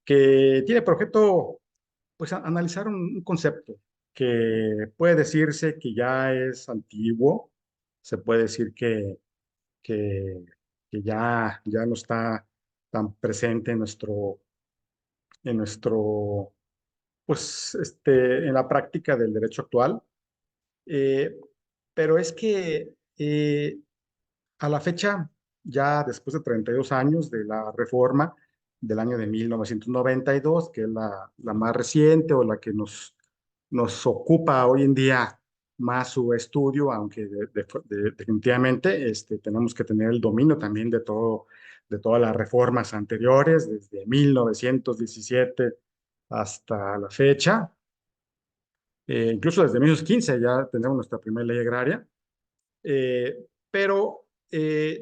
que tiene por objeto pues analizar un concepto que puede decirse que ya es antiguo, se puede decir que, que ya no está tan presente en nuestro, pues, en la práctica del derecho actual. Eh, pero es que a la fecha, ya después de 32 años de la reforma del año de 1992, que es la más reciente o la que nos ocupa hoy en día más su estudio, aunque definitivamente tenemos que tener el dominio también de todas las reformas anteriores, desde 1917 hasta la fecha. Incluso desde 1915 ya tenemos nuestra primera ley agraria. Pero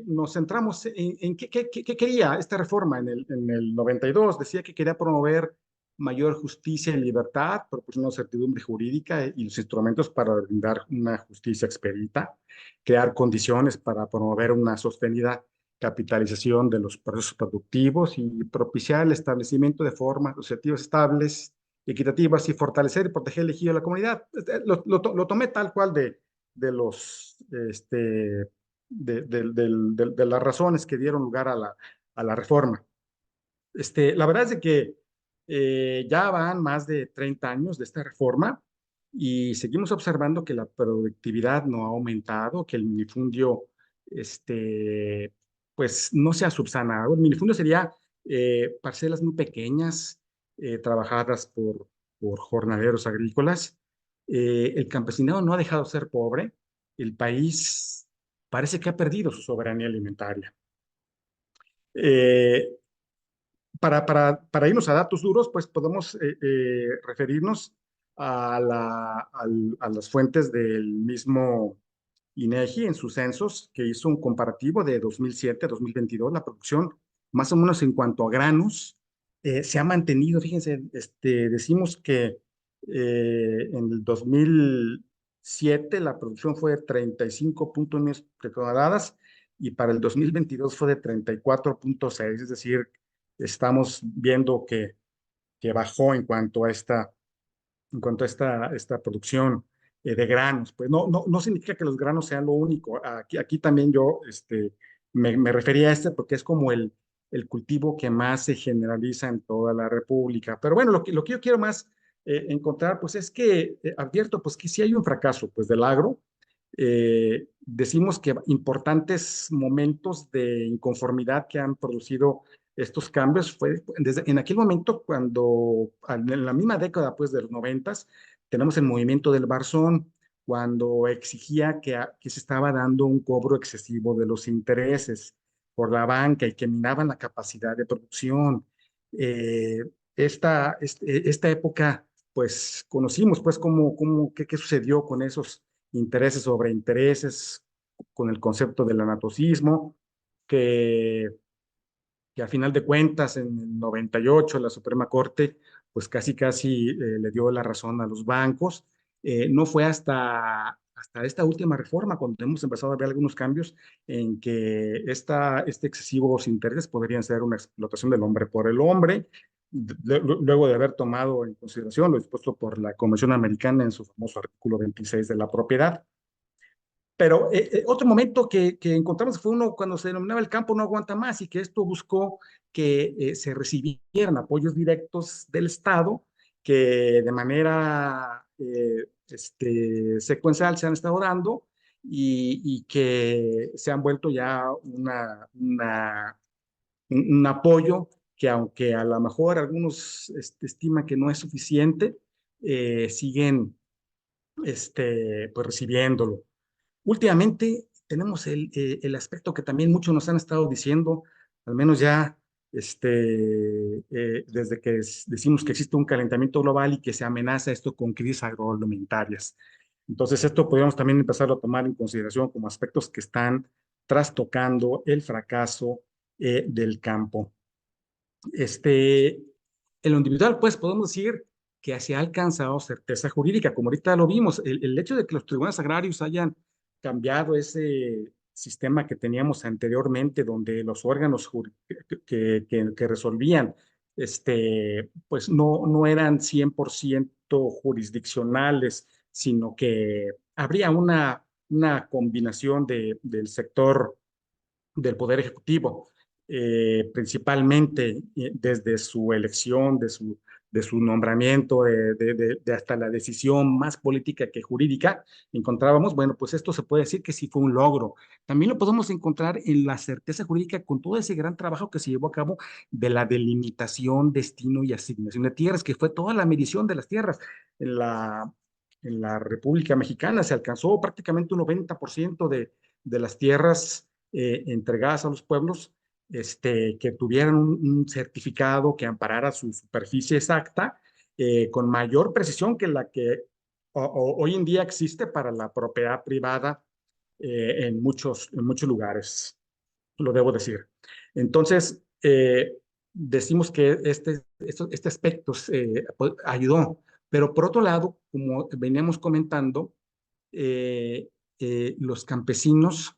nos centramos en qué quería esta reforma en el 92. Decía que quería promover mayor justicia y libertad, proporcionar certidumbre jurídica y los instrumentos para brindar una justicia expedita, crear condiciones para promover una sostenida capitalización de los procesos productivos y propiciar el establecimiento de formas asociativas estables, equitativas y fortalecer y proteger el ejido de la comunidad. Lo tomé tal cual de los de las razones que dieron lugar a la reforma. La verdad es de que ya van más de 30 años de esta reforma y seguimos observando que la productividad no ha aumentado, que el minifundio pues no se ha subsanado. El minifundio sería parcelas muy pequeñas trabajadas por jornaleros agrícolas. El campesinado no ha dejado de ser pobre. El país parece que ha perdido su soberanía alimentaria. Eh, para irnos a datos duros, pues podemos referirnos a las fuentes del mismo INEGI en sus censos, que hizo un comparativo de 2007 a 2022, la producción, más o menos en cuanto a granos, se ha mantenido. Fíjense, decimos que en el 2007 la producción fue de 35.1 millones de toneladas y para el 2022 fue de 34.6, es decir, estamos viendo que bajó en cuanto a esta producción de granos. Pues no significa que los granos sean lo único. Aquí también yo me refería a porque es como el cultivo que más se generaliza en toda la República. Pero bueno, lo que yo quiero más encontrar, pues es que advierto, pues que si hay un fracaso, pues del agro. Decimos que importantes momentos de inconformidad que han producido estos cambios fue en aquel momento cuando, en la misma década pues de los 90, tenemos el movimiento del Barzón, cuando exigía que se estaba dando un cobro excesivo de los intereses por la banca y que minaban la capacidad de producción. Eh, esta época, pues conocimos pues qué sucedió con esos intereses sobre intereses, con el concepto del anatocismo, que que a final de cuentas en el 98 la Suprema Corte pues casi le dio la razón a los bancos. No fue hasta esta última reforma cuando hemos empezado a ver algunos cambios en que excesivos intereses podrían ser una explotación del hombre por el hombre, luego de haber tomado en consideración lo dispuesto por la Convención Americana en su famoso artículo 26 de la propiedad. Pero otro momento que encontramos fue uno cuando se denominaba el campo no aguanta más y que esto buscó que se recibieran apoyos directos del Estado que de manera secuencial se han estado dando y que se han vuelto ya un apoyo que aunque a lo mejor algunos estiman que no es suficiente, siguen pues recibiéndolo. Últimamente tenemos el aspecto que también muchos nos han estado diciendo, al menos ya desde que decimos que existe un calentamiento global y que se amenaza esto con crisis agroalimentarias. Entonces, esto podríamos también empezar a tomar en consideración como aspectos que están trastocando el fracaso del campo. En lo individual, pues podemos decir que se ha alcanzado certeza jurídica, como ahorita lo vimos. El hecho de que los tribunales agrarios hayan cambiado ese sistema que teníamos anteriormente, donde los órganos que resolvían, pues no eran 100% jurisdiccionales, sino que habría una combinación del sector del Poder Ejecutivo, principalmente desde su elección, de su nombramiento, de hasta la decisión más política que jurídica, encontrábamos, bueno, pues esto se puede decir que sí fue un logro. También lo podemos encontrar en la certeza jurídica con todo ese gran trabajo que se llevó a cabo de la delimitación, destino y asignación de tierras, que fue toda la medición de las tierras. En la República Mexicana se alcanzó prácticamente un 90% de las tierras entregadas a los pueblos, que tuvieran un certificado que amparara su superficie exacta con mayor precisión que la que hoy en día existe para la propiedad privada en muchos lugares, lo debo decir. Entonces, decimos que este aspecto ayudó, pero por otro lado, como veníamos comentando, los campesinos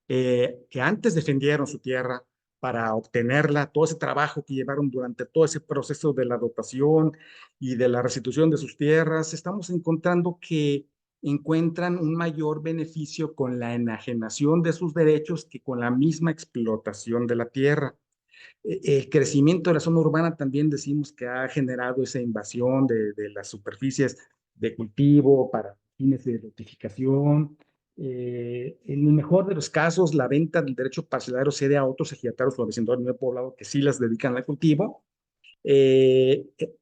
que antes defendieron su tierra para obtenerla, todo ese trabajo que llevaron durante todo ese proceso de la dotación y de la restitución de sus tierras, estamos encontrando que encuentran un mayor beneficio con la enajenación de sus derechos que con la misma explotación de la tierra. El crecimiento de la zona urbana también decimos que ha generado esa invasión de las superficies de cultivo para fines de notificación. En el mejor de los casos, la venta del derecho parcelario cede a otros ejidatarios o vecindarios no poblados que sí las dedican al cultivo.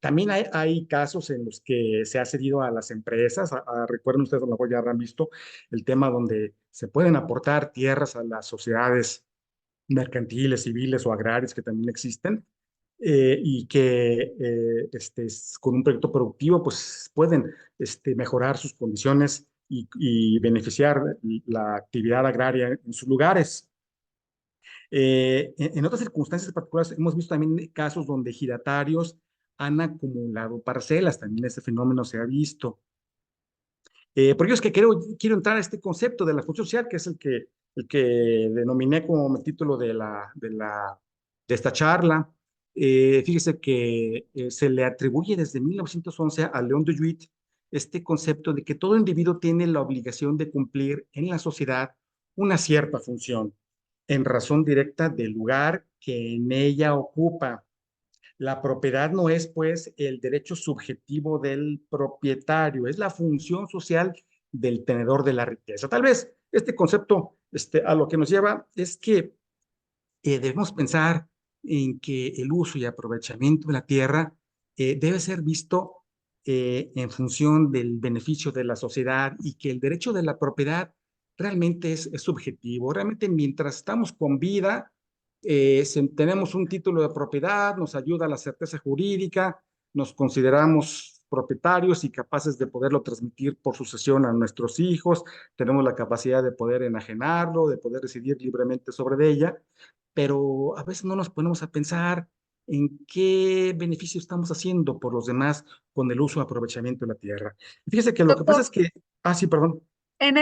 También hay casos en los que se ha cedido a las empresas. Recuerden ustedes, a lo mejor ya habrán visto el tema donde se pueden aportar tierras a las sociedades mercantiles, civiles o agrarias que también existen, y que con un proyecto productivo pues pueden mejorar sus condiciones y beneficiar la actividad agraria en sus lugares. En otras circunstancias particulares hemos visto también casos donde ejidatarios han acumulado parcelas, también ese fenómeno se ha visto. Por ello es que quiero entrar a este concepto de la función social, que es el que denominé como título de esta charla. Fíjese que se le atribuye desde 1911 a León de Witt este concepto de que todo individuo tiene la obligación de cumplir en la sociedad una cierta función, en razón directa del lugar que en ella ocupa. La propiedad no es, pues, el derecho subjetivo del propietario, es la función social del tenedor de la riqueza. Tal vez este concepto a lo que nos lleva es que debemos pensar en que el uso y aprovechamiento de la tierra debe ser visto en función del beneficio de la sociedad, y que el derecho de la propiedad realmente es subjetivo. Realmente mientras estamos con vida, si tenemos un título de propiedad, nos ayuda a la certeza jurídica, nos consideramos propietarios y capaces de poderlo transmitir por sucesión a nuestros hijos, tenemos la capacidad de poder enajenarlo, de poder decidir libremente sobre ella, pero a veces no nos ponemos a pensar en qué beneficio estamos haciendo por los demás con el uso y aprovechamiento de la tierra. Fíjese que lo que pasa Doctor, es que, sí, perdón. en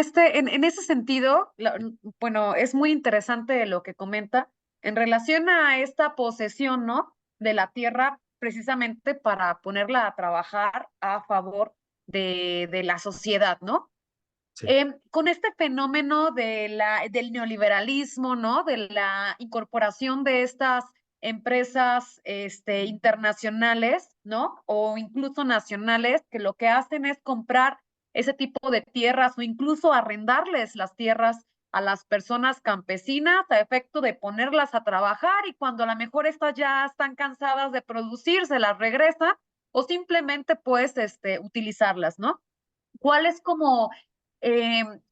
ese sentido, bueno, es muy interesante lo que comenta en relación a esta posesión, ¿no? De la tierra, precisamente para ponerla a trabajar a favor de la sociedad, ¿no? Sí. Con este fenómeno del neoliberalismo, ¿no? De la incorporación de estas empresas internacionales, ¿no? O incluso nacionales, que lo que hacen es comprar ese tipo de tierras o incluso arrendarles las tierras a las personas campesinas a efecto de ponerlas a trabajar, y cuando a lo mejor estas ya están cansadas de producir, se las regresa o simplemente pues utilizarlas, ¿no? ¿Cuál es como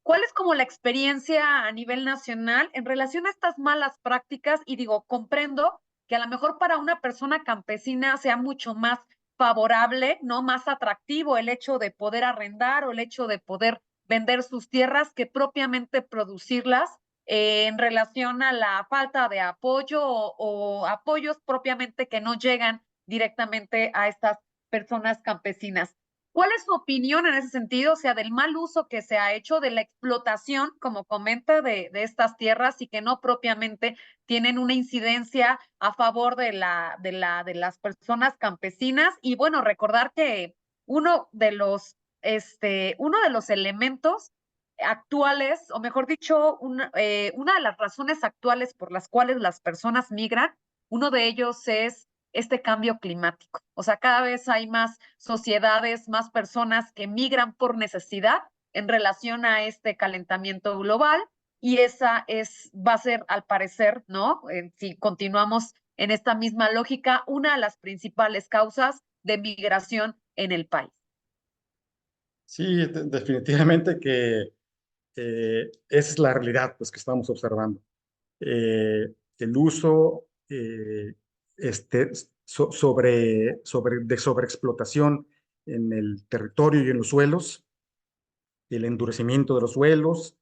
¿cuál es como la experiencia a nivel nacional en relación a estas malas prácticas? Y digo, comprendo que a lo mejor para una persona campesina sea mucho más favorable, ¿no? Más atractivo el hecho de poder arrendar o el hecho de poder vender sus tierras que propiamente producirlas, en relación a la falta de apoyo o apoyos propiamente que no llegan directamente a estas personas campesinas. ¿Cuál es su opinión en ese sentido? O sea, del mal uso que se ha hecho, de la explotación, como comenta, de estas tierras, y que no propiamente tienen una incidencia a favor de las personas campesinas. Y bueno, recordar que uno de los elementos actuales, o mejor dicho, una de las razones actuales por las cuales las personas migran, uno de ellos es este cambio climático. O sea, cada vez hay más sociedades, más personas que migran por necesidad en relación a este calentamiento global, y va a ser, al parecer, ¿no? Si continuamos en esta misma lógica, una de las principales causas de migración en el país. Sí, definitivamente que esa es la realidad, pues, que estamos observando. El uso este, de sobreexplotación en el territorio y en los suelos, el endurecimiento de los suelos,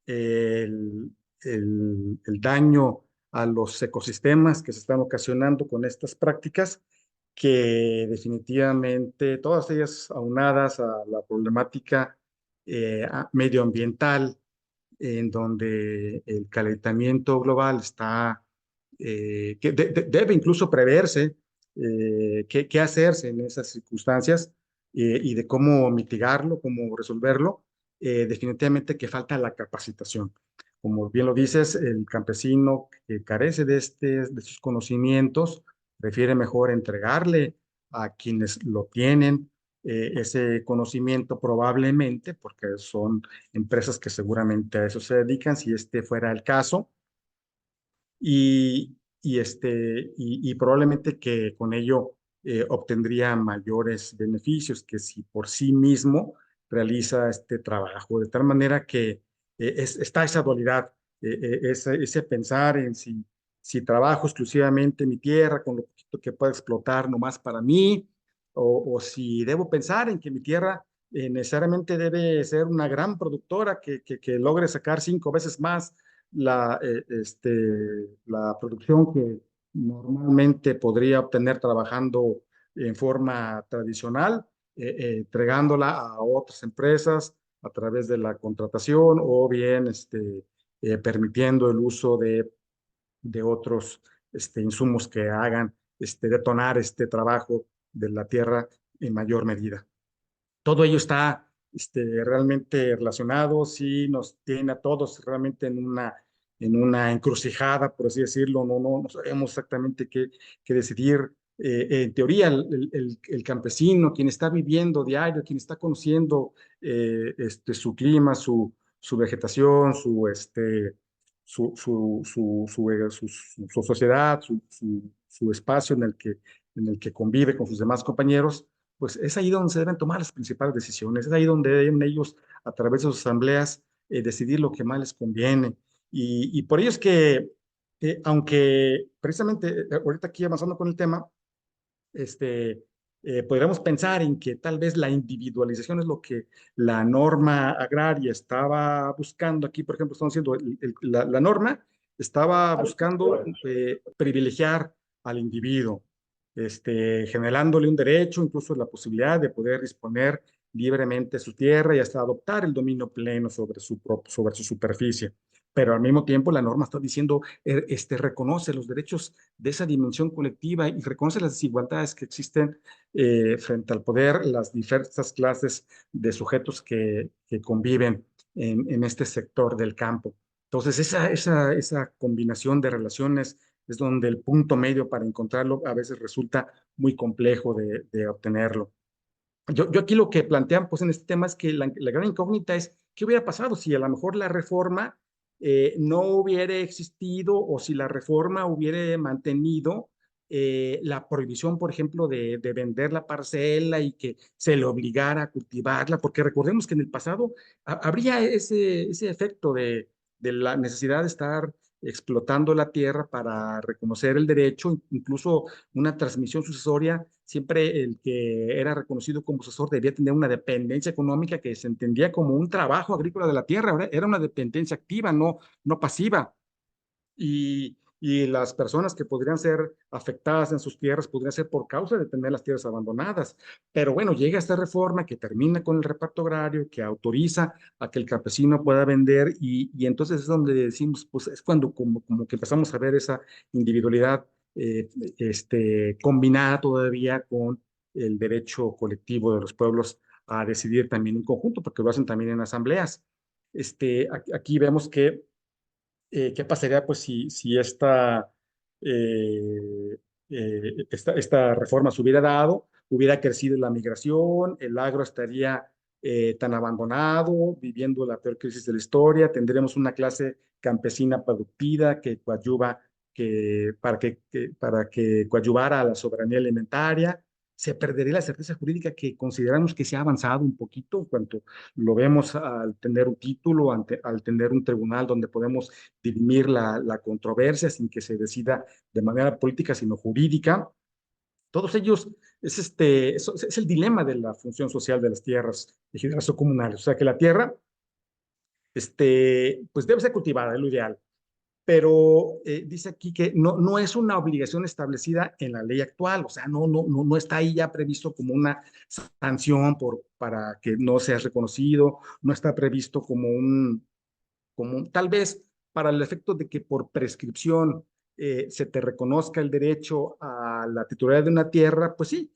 el, el daño a los ecosistemas que se están ocasionando con estas prácticas, que definitivamente todas ellas aunadas a la problemática medioambiental, en donde el calentamiento global está, que debe incluso preverse qué hacerse en esas circunstancias, y de cómo mitigarlo, cómo resolverlo. Definitivamente que falta la capacitación. Como bien lo dices, el campesino que carece de sus conocimientos prefiere mejor entregarle a quienes lo tienen ese conocimiento, probablemente, porque son empresas que seguramente a eso se dedican, si este fuera el caso, y probablemente que con ello obtendría mayores beneficios que si por sí mismo realiza este trabajo. De tal manera que está esa dualidad, ese pensar en si trabajo exclusivamente mi tierra con lo poquito que pueda explotar nomás para mí, o si debo pensar en que mi tierra necesariamente debe ser una gran productora que logre sacar 5 veces más la producción que normalmente podría obtener trabajando en forma tradicional, entregándola a otras empresas a través de la contratación o bien permitiendo el uso de otros insumos que hagan detonar este trabajo de la tierra en mayor medida. Todo ello está realmente relacionado, sí nos tiene a todos realmente en una encrucijada, por así decirlo, no sabemos exactamente qué decidir. En teoría, el campesino, quien está viviendo diario, quien está conociendo su clima, su vegetación, su sociedad, su espacio en el que convive con sus demás compañeros, pues es ahí donde se deben tomar las principales decisiones, es ahí donde deben ellos, a través de sus asambleas, decidir lo que más les conviene. Y por ello es que, aunque precisamente ahorita aquí avanzando con el tema, podríamos pensar en que tal vez la individualización es lo que la norma agraria estaba buscando. Aquí, por ejemplo, estamos diciendo, la norma estaba buscando privilegiar al individuo, generándole un derecho, incluso la posibilidad de poder disponer libremente su tierra y hasta adoptar el dominio pleno sobre su superficie. Pero al mismo tiempo la norma está diciendo, reconoce los derechos de esa dimensión colectiva y reconoce las desigualdades que existen frente al poder, las diversas clases de sujetos que conviven en este sector del campo. Entonces, esa combinación de relaciones es donde el punto medio para encontrarlo a veces resulta muy complejo de obtenerlo. Yo aquí lo que plantean pues, en este tema es que la gran incógnita es qué hubiera pasado si a lo mejor la reforma no hubiera existido o si la reforma hubiera mantenido la prohibición, por ejemplo, de vender la parcela y que se le obligara a cultivarla, porque recordemos que en el pasado habría ese efecto de la necesidad de estar explotando la tierra para reconocer el derecho, incluso una transmisión sucesoria. Siempre el que era reconocido como sucesor debía tener una dependencia económica que se entendía como un trabajo agrícola de la tierra, era una dependencia activa, no pasiva. Y las personas que podrían ser afectadas en sus tierras podrían ser por causa de tener las tierras abandonadas. Pero bueno, llega esta reforma que termina con el reparto agrario, que autoriza a que el campesino pueda vender y entonces es donde decimos, pues es cuando como que empezamos a ver esa individualidad combinada todavía con el derecho colectivo de los pueblos a decidir también en conjunto, porque lo hacen también en asambleas. Aquí vemos que ¿qué pasaría pues si esta reforma se hubiera dado, hubiera crecido la migración, el agro estaría tan abandonado, viviendo la peor crisis de la historia, tendremos una clase campesina productiva que coadyuva, para que coadyuvara a la soberanía alimentaria, se perdería la certeza jurídica que consideramos que se ha avanzado un poquito en cuanto lo vemos al tener un título, al tener un tribunal donde podemos dirimir la controversia sin que se decida de manera política, sino jurídica. Todos ellos es el dilema de la función social de las tierras de generación comunales. O sea, que la tierra pues debe ser cultivada, es lo ideal. Pero dice aquí que no es una obligación establecida en la ley actual, o sea, no está ahí ya previsto como una sanción para que no seas reconocido, no está previsto tal vez para el efecto de que por prescripción se te reconozca el derecho a la titularidad de una tierra, pues sí,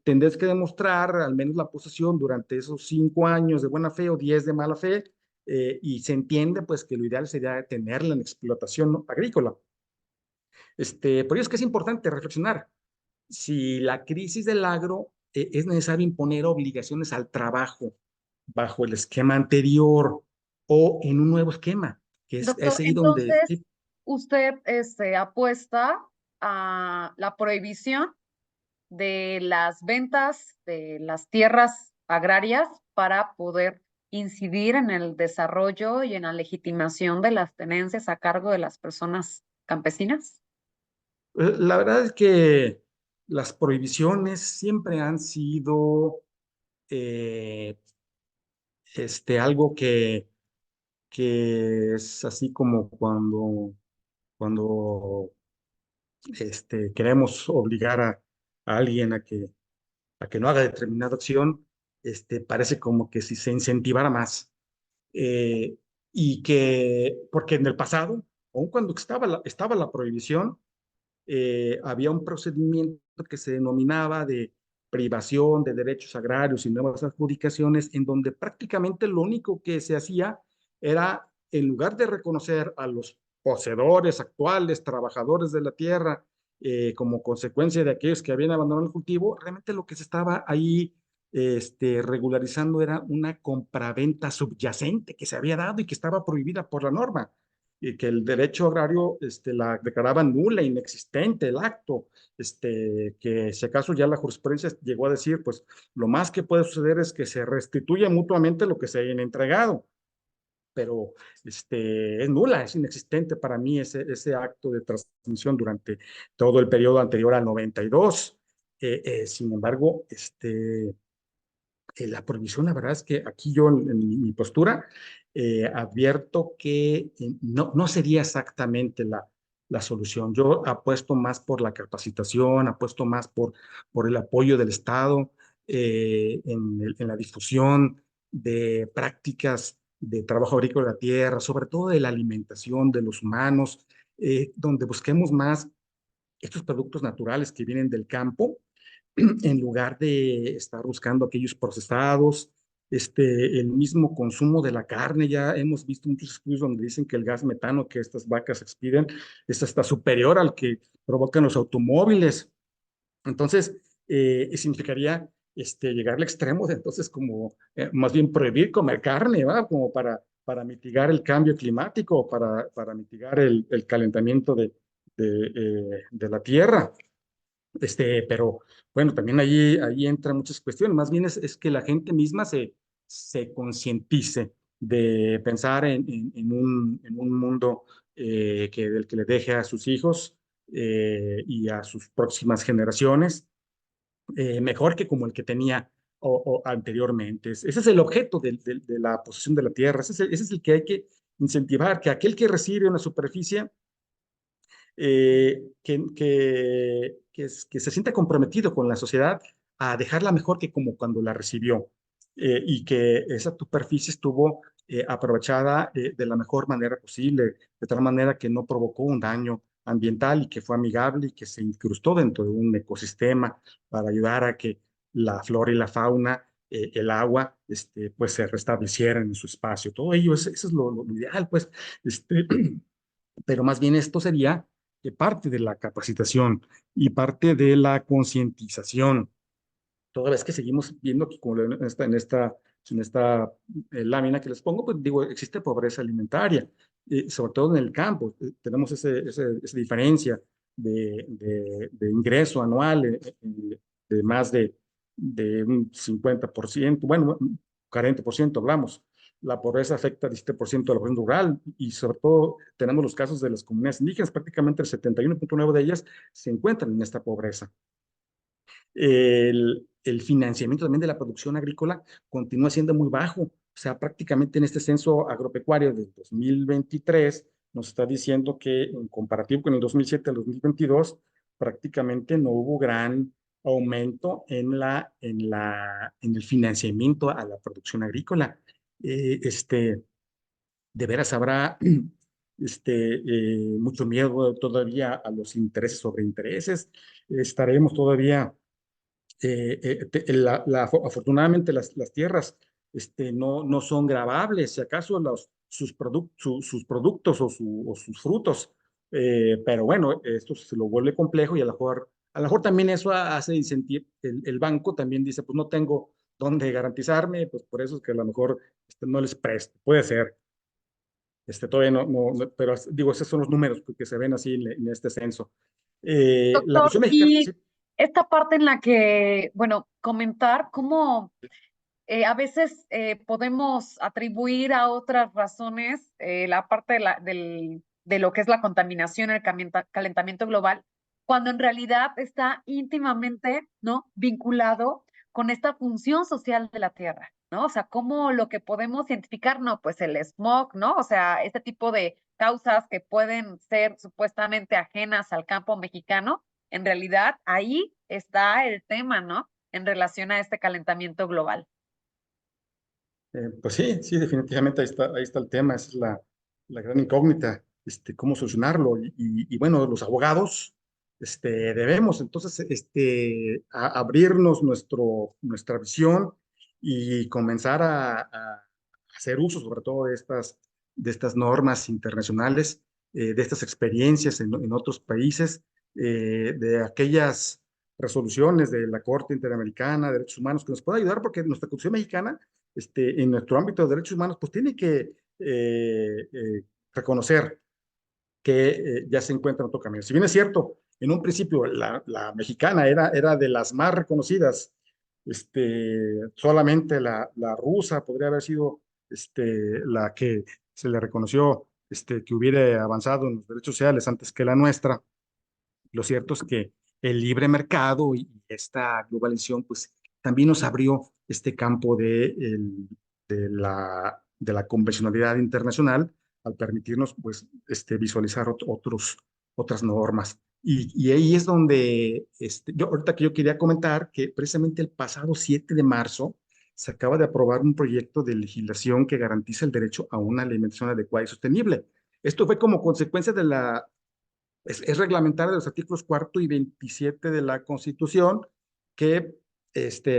tendrás que demostrar al menos la posesión durante esos 5 años de buena fe o 10 de mala fe, y se entiende pues que lo ideal sería tenerla en explotación agrícola. Por ello es que es importante reflexionar si la crisis del agro es necesario imponer obligaciones al trabajo bajo el esquema anterior o en un nuevo esquema, que Doctor, es ahí donde entonces, sí, usted apuesta a la prohibición de las ventas de las tierras agrarias para poder incidir en el desarrollo y en la legitimación de las tenencias a cargo de las personas campesinas? La verdad es que las prohibiciones siempre han sido eh, algo que es así como cuando queremos obligar a alguien a que no haga determinada acción, parece como que si se incentivara más. Eh, y que, porque en el pasado, aun cuando estaba la prohibición, había un procedimiento que se denominaba de privación de derechos agrarios y nuevas adjudicaciones, en donde prácticamente lo único que se hacía era, en lugar de reconocer a los poseedores actuales, trabajadores de la tierra, como consecuencia de aquellos que habían abandonado el cultivo, realmente lo que se estaba ahí regularizando era una compraventa subyacente que se había dado y que estaba prohibida por la norma y que el derecho agrario la declaraba nula, inexistente el acto, que si acaso ya la jurisprudencia llegó a decir, pues lo más que puede suceder es que se restituya mutuamente lo que se hayan entregado, pero es nula, es inexistente para mí ese acto de transmisión durante todo el periodo anterior al 92. Sin embargo, la prohibición, la verdad es que aquí yo en mi postura advierto que no sería exactamente la solución. Yo apuesto más por la capacitación, apuesto más por el apoyo del Estado en la difusión de prácticas de trabajo agrícola de la tierra, sobre todo de la alimentación de los humanos, donde busquemos más estos productos naturales que vienen del campo en lugar de estar buscando aquellos procesados, el mismo consumo de la carne. Ya hemos visto muchos estudios donde dicen que el gas metano que estas vacas expiden es hasta superior al que provocan los automóviles. Entonces, significaría llegar al extremo de entonces como más bien prohibir comer carne, ¿va? Como para mitigar el cambio climático, para mitigar el calentamiento de la tierra. Pero bueno, también ahí entran muchas cuestiones. Más bien es que la gente misma se concientice de pensar en un mundo del que le deje a sus hijos y a sus próximas generaciones mejor que como el que tenía anteriormente. Ese es el objeto de la posesión de la tierra. Ese es el que hay que incentivar, que aquel que recibe una superficie que se sienta comprometido con la sociedad a dejarla mejor que como cuando la recibió y que esa superficie estuvo aprovechada de la mejor manera posible, de tal manera que no provocó un daño ambiental y que fue amigable y que se incrustó dentro de un ecosistema para ayudar a que la flora y la fauna, el agua, pues se restablecieran en su espacio. Todo ello, eso es lo ideal, pues, pero más bien esto sería parte de la capacitación y parte de la concientización. Toda vez que seguimos viendo que como en esta lámina que les pongo, pues digo, existe pobreza alimentaria, sobre todo en el campo. Tenemos esa diferencia de ingreso anual de más de un 50%, bueno, 40% hablamos. La pobreza afecta al 17% de la población rural y sobre todo tenemos los casos de las comunidades indígenas, prácticamente el 71.9% de ellas se encuentran en esta pobreza. El financiamiento también de la producción agrícola continúa siendo muy bajo. O sea, prácticamente en este censo agropecuario del 2023 nos está diciendo que en comparativo con el 2007 al 2022, prácticamente no hubo gran aumento en el financiamiento a la producción agrícola. Eh, este, de veras habrá mucho miedo todavía a los intereses sobre intereses. Estaremos todavía afortunadamente las tierras no son gravables, si acaso sus productos o sus frutos, pero bueno, esto se lo vuelve complejo y a lo mejor también eso hace incentivar, el banco también dice, pues no tengo dónde garantizarme, pues por eso es que a lo mejor no les presto, puede ser. Todavía pero digo, esos son los números que se ven así en este censo. La Doctor, visión mexicana, y sí. esta parte en la que, bueno, comentar cómo a veces podemos atribuir a otras razones la parte de lo que es la contaminación, el calentamiento global, cuando en realidad está íntimamente, ¿no?, vinculado con esta función social de la Tierra, ¿no? O sea, cómo lo que podemos identificar, no, pues el smog, ¿no? O sea, este tipo de causas que pueden ser supuestamente ajenas al campo mexicano, en realidad ahí está el tema, ¿no? En relación a este calentamiento global. Pues sí, sí, definitivamente ahí está el tema, esa es la gran incógnita, cómo solucionarlo. Y bueno, los abogados, debemos entonces, abrirnos nuestra visión y comenzar a hacer uso, sobre todo de estas normas internacionales, de estas experiencias en otros países, de aquellas resoluciones de la Corte Interamericana de Derechos Humanos que nos puede ayudar porque nuestra Constitución mexicana en nuestro ámbito de derechos humanos, pues tiene que reconocer que ya se encuentra en otro camino. Si bien es cierto, en un principio la mexicana era de las más reconocidas, solamente la rusa podría haber sido la que se le reconoció que hubiera avanzado en los derechos sociales antes que la nuestra. Lo cierto es que el libre mercado y esta globalización, pues también nos abrió este campo de la convencionalidad internacional al permitirnos, pues, visualizar otras normas. Y ahí es donde, ahorita que yo quería comentar que precisamente el pasado 7 de marzo se acaba de aprobar un proyecto de legislación que garantiza el derecho a una alimentación adecuada y sostenible. Esto fue como consecuencia de es reglamentario de los artículos 4 y 27 de la Constitución, que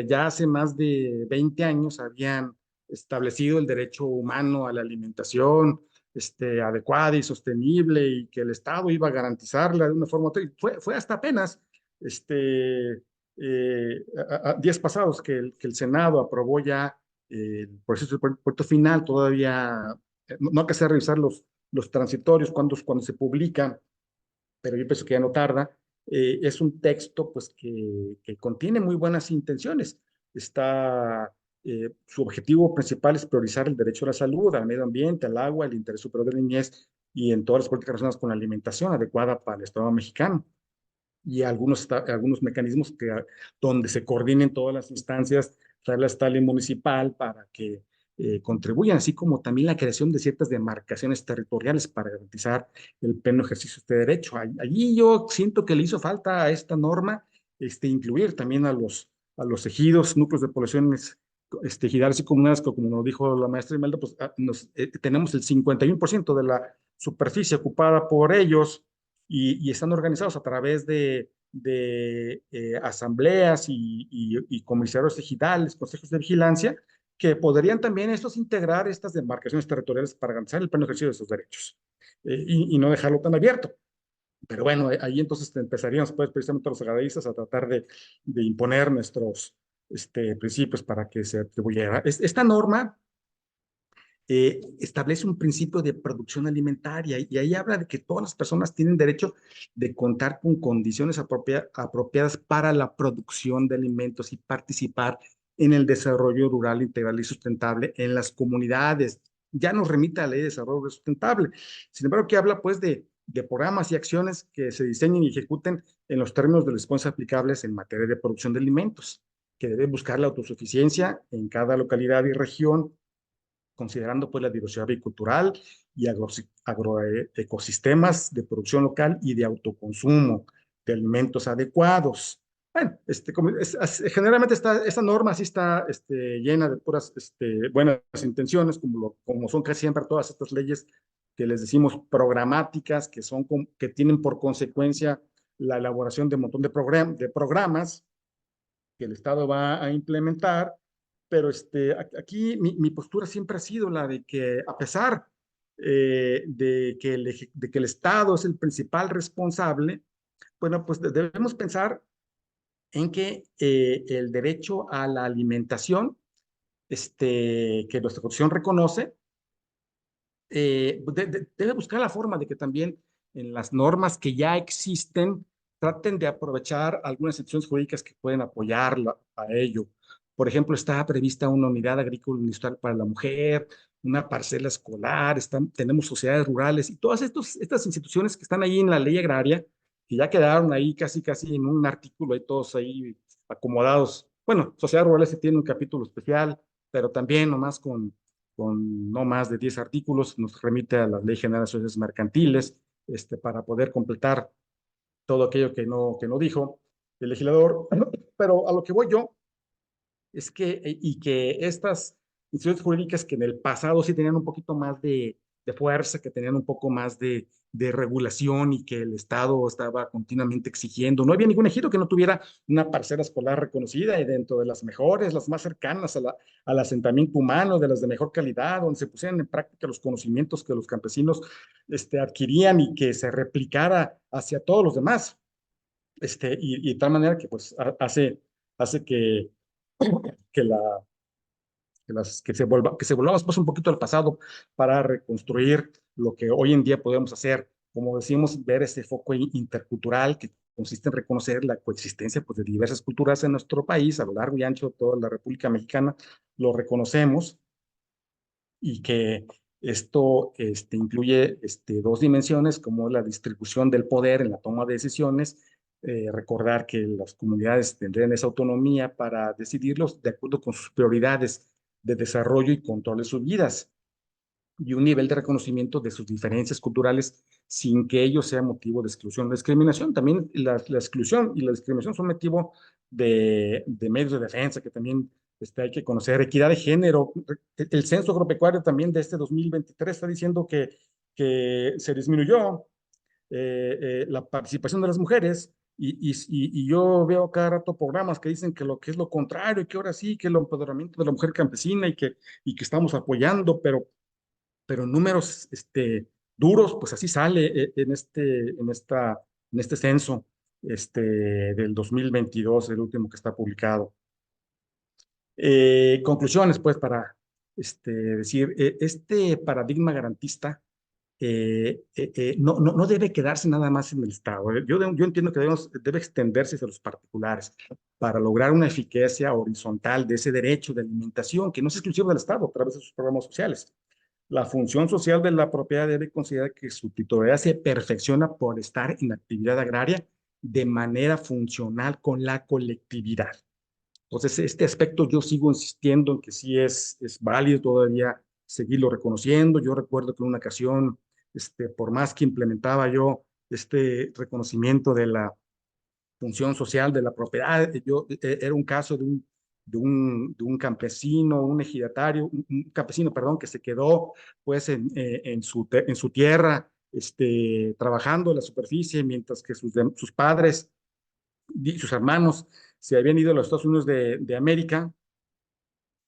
ya hace más de 20 años habían establecido el derecho humano a la alimentación adecuada y sostenible y que el Estado iba a garantizarla de una forma. Fue hasta apenas días pasados que el Senado aprobó ya el proceso de puerto final. Todavía no hay que hacer revisar los transitorios cuando se publican, pero yo pienso que ya no tarda. Es un texto pues, que contiene muy buenas intenciones. Su objetivo principal es priorizar el derecho a la salud, al medio ambiente, al agua, el interés superior de la niñez y en todas las políticas relacionadas con la alimentación adecuada para el Estado mexicano. Y algunos mecanismos donde se coordinen todas las instancias, la estatal y municipal, para que contribuyan, así como también la creación de ciertas demarcaciones territoriales para garantizar el pleno ejercicio de este derecho. Allí yo siento que le hizo falta a esta norma incluir también a los ejidos, núcleos de poblaciones ejidales y comunidades, que como nos dijo la maestra Imelda, pues tenemos el 51% de la superficie ocupada por ellos y están organizados a través de asambleas y comisarios ejidales, consejos de vigilancia, que podrían también estos integrar estas demarcaciones territoriales para garantizar el pleno ejercicio de sus derechos y no dejarlo tan abierto. Pero bueno, ahí entonces empezaríamos pues, precisamente los agraristas a tratar de imponer nuestros principios para que se atribuyera. Esta norma establece un principio de producción alimentaria y ahí habla de que todas las personas tienen derecho de contar con condiciones apropiadas para la producción de alimentos y participar en el desarrollo rural integral y sustentable en las comunidades. Ya nos remite a la Ley de Desarrollo Sustentable. Sin embargo, aquí habla pues de programas y acciones que se diseñen y ejecuten en los términos de los responsables aplicables en materia de producción de alimentos, que debe buscar la autosuficiencia en cada localidad y región, considerando pues la diversidad bicultural y agroecosistemas de producción local y de autoconsumo de alimentos adecuados. Bueno, generalmente esta norma sí está llena de puras buenas intenciones, como son casi siempre todas estas leyes que les decimos programáticas, que tienen por consecuencia la elaboración de un montón de programas que el Estado va a implementar, pero aquí mi postura siempre ha sido la de que a pesar de que el Estado es el principal responsable, bueno, pues debemos pensar en que el derecho a la alimentación, que nuestra Constitución reconoce, debe buscar la forma de que también en las normas que ya existen traten de aprovechar algunas instituciones jurídicas que pueden apoyarla a ello. Por ejemplo, está prevista una unidad agrícola industrial para la mujer, una parcela escolar, tenemos sociedades rurales y todas estas instituciones que están ahí en la ley agraria, que ya quedaron ahí casi en un artículo, ahí todos ahí acomodados. Bueno, sociedades rurales sí tiene un capítulo especial, pero también nomás con no más de 10 artículos, nos remite a la Ley General de Sociedades Mercantiles, para poder completar todo aquello que no dijo el legislador. Pero a lo que voy yo es que, y que estas instituciones jurídicas que en el pasado sí tenían un poquito más de fuerza, que tenían un poco más de regulación y que el Estado estaba continuamente exigiendo. No había ningún ejido que no tuviera una parcela escolar reconocida y dentro de las mejores, las más cercanas al asentamiento humano, de las de mejor calidad, donde se pusieran en práctica los conocimientos que los campesinos adquirían y que se replicara hacia todos los demás. Y de tal manera que pues hace que la que se volvamos pues un poquito al pasado para reconstruir lo que hoy en día podemos hacer, como decimos, ver ese foco intercultural que consiste en reconocer la coexistencia pues, de diversas culturas en nuestro país, a lo largo y ancho de toda la República Mexicana, lo reconocemos y que esto incluye dos dimensiones, como la distribución del poder en la toma de decisiones, recordar que las comunidades tendrían esa autonomía para decidirlos de acuerdo con sus prioridades de desarrollo y control de sus vidas, y un nivel de reconocimiento de sus diferencias culturales sin que ello sea motivo de exclusión o discriminación. También la exclusión y la discriminación son motivo de medios de defensa que también hay que conocer. Equidad de género. El censo agropecuario también de este 2023 está diciendo que se disminuyó la participación de las mujeres y yo veo cada rato programas que dicen que lo que es lo contrario, que ahora sí, que el empoderamiento de la mujer campesina y que estamos apoyando, pero números duros, pues así sale en este censo del 2022, el último que está publicado. Conclusiones, pues, para decir, este paradigma garantista no debe quedarse nada más en el Estado. Yo entiendo que debe extenderse hacia los particulares para lograr una eficacia horizontal de ese derecho de alimentación, que no es exclusivo del Estado a través de sus programas sociales. La función social de la propiedad debe considerar que su titularidad se perfecciona por estar en actividad agraria de manera funcional con la colectividad. Entonces, este aspecto yo sigo insistiendo en que sí es válido todavía seguirlo reconociendo. Yo recuerdo que en una ocasión, por más que implementaba yo este reconocimiento de la función social de la propiedad, era un caso de un campesino, un ejidatario, un campesino, perdón, que se quedó pues en su tierra, trabajando en la superficie, mientras que sus padres y sus hermanos se habían ido a los Estados Unidos de América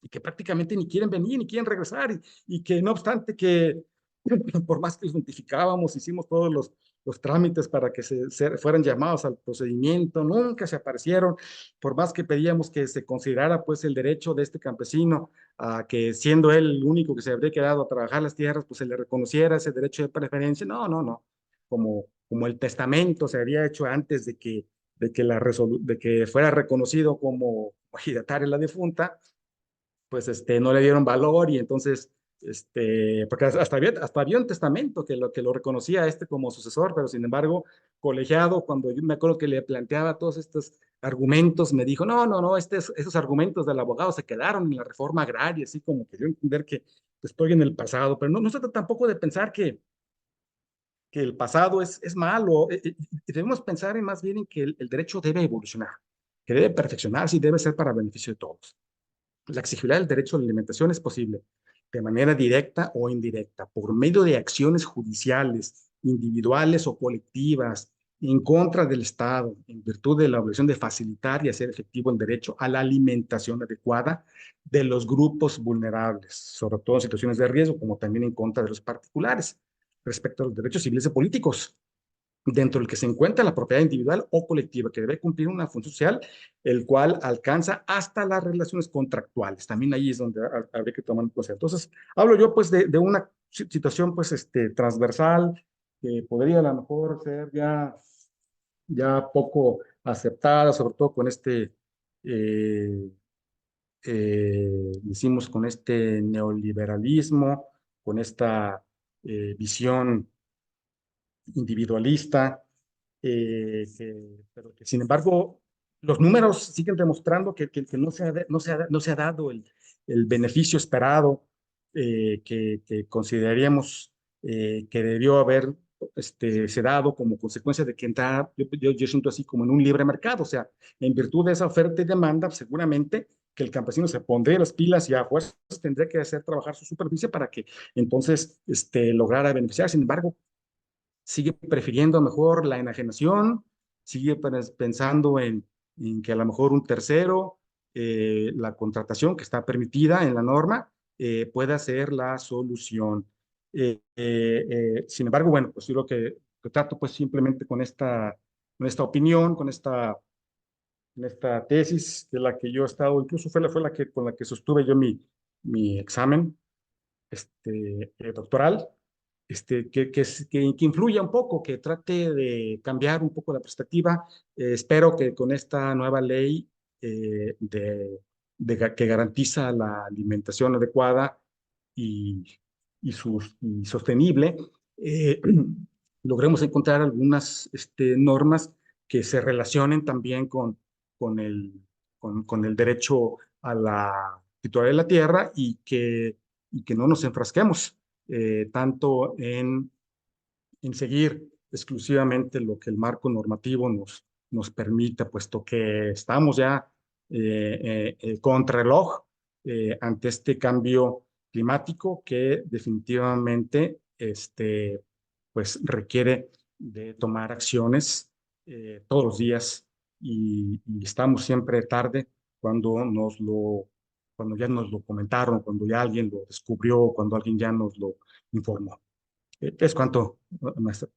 y que prácticamente ni quieren venir, ni quieren regresar, y que no obstante que por más que los notificábamos, hicimos todos los trámites para que fueran llamados al procedimiento, nunca se aparecieron, por más que pedíamos que se considerara pues el derecho de este campesino a que siendo él el único que se habría quedado a trabajar las tierras, pues se le reconociera ese derecho de preferencia. No, como el testamento se había hecho antes de que fuera reconocido como ejidatario la difunta, pues no le dieron valor y entonces, porque hasta había un testamento que lo reconocía como sucesor, pero sin embargo, colegiado, cuando yo me acuerdo que le planteaba todos estos argumentos, me dijo, no, esos argumentos del abogado se quedaron en la reforma agraria, así como que dio a entender que estoy en el pasado, pero no se trata tampoco de pensar que el pasado es malo, debemos pensar más bien en que el derecho debe evolucionar, que debe perfeccionarse y debe ser para beneficio de todos. La exigibilidad del derecho a la alimentación es posible de manera directa o indirecta, por medio de acciones judiciales, individuales o colectivas, en contra del Estado, en virtud de la obligación de facilitar y hacer efectivo el derecho a la alimentación adecuada de los grupos vulnerables, sobre todo en situaciones de riesgo, como también en contra de los particulares, respecto a los derechos civiles y políticos, dentro del que se encuentra la propiedad individual o colectiva, que debe cumplir una función social, el cual alcanza hasta las relaciones contractuales. También ahí es donde habría que tomar en cuenta. Entonces, hablo yo pues de una situación pues transversal, que podría a lo mejor ser ya ya poco aceptada, sobre todo con eh, decimos, con este neoliberalismo, con esta visión individualista, pero que sin embargo los números siguen demostrando que no se ha dado el beneficio esperado que consideraríamos que debió haber se dado como consecuencia de que entra, yo siento así como en un libre mercado, o sea, en virtud de esa oferta y demanda, seguramente que el campesino se pondría las pilas y a fuerzas tendría que hacer trabajar su superficie para que entonces lograra beneficiar. Sin embargo, sigue prefiriendo mejor la enajenación, sigue pensando en que a lo mejor un tercero, la contratación que está permitida en la norma, pueda ser la solución. Sin embargo, bueno, pues yo lo que trato pues simplemente con esta opinión, con esta tesis de la que yo he estado, incluso fue la que, con la que sostuve yo mi examen doctoral, que influya un poco, que trate de cambiar un poco la perspectiva. Espero que con esta nueva ley que garantiza la alimentación adecuada y, y sostenible, eh, logremos encontrar algunas normas que se relacionen también con el derecho a la titularidad de la tierra y que no nos enfrasquemos tanto en seguir exclusivamente lo que el marco normativo nos permita, puesto que estamos ya contrarreloj ante este cambio climático que definitivamente pues requiere de tomar acciones todos los días y estamos siempre tarde cuando cuando ya nos lo comentaron, cuando ya alguien lo descubrió, cuando alguien ya nos lo informó. Es cuanto, maestra.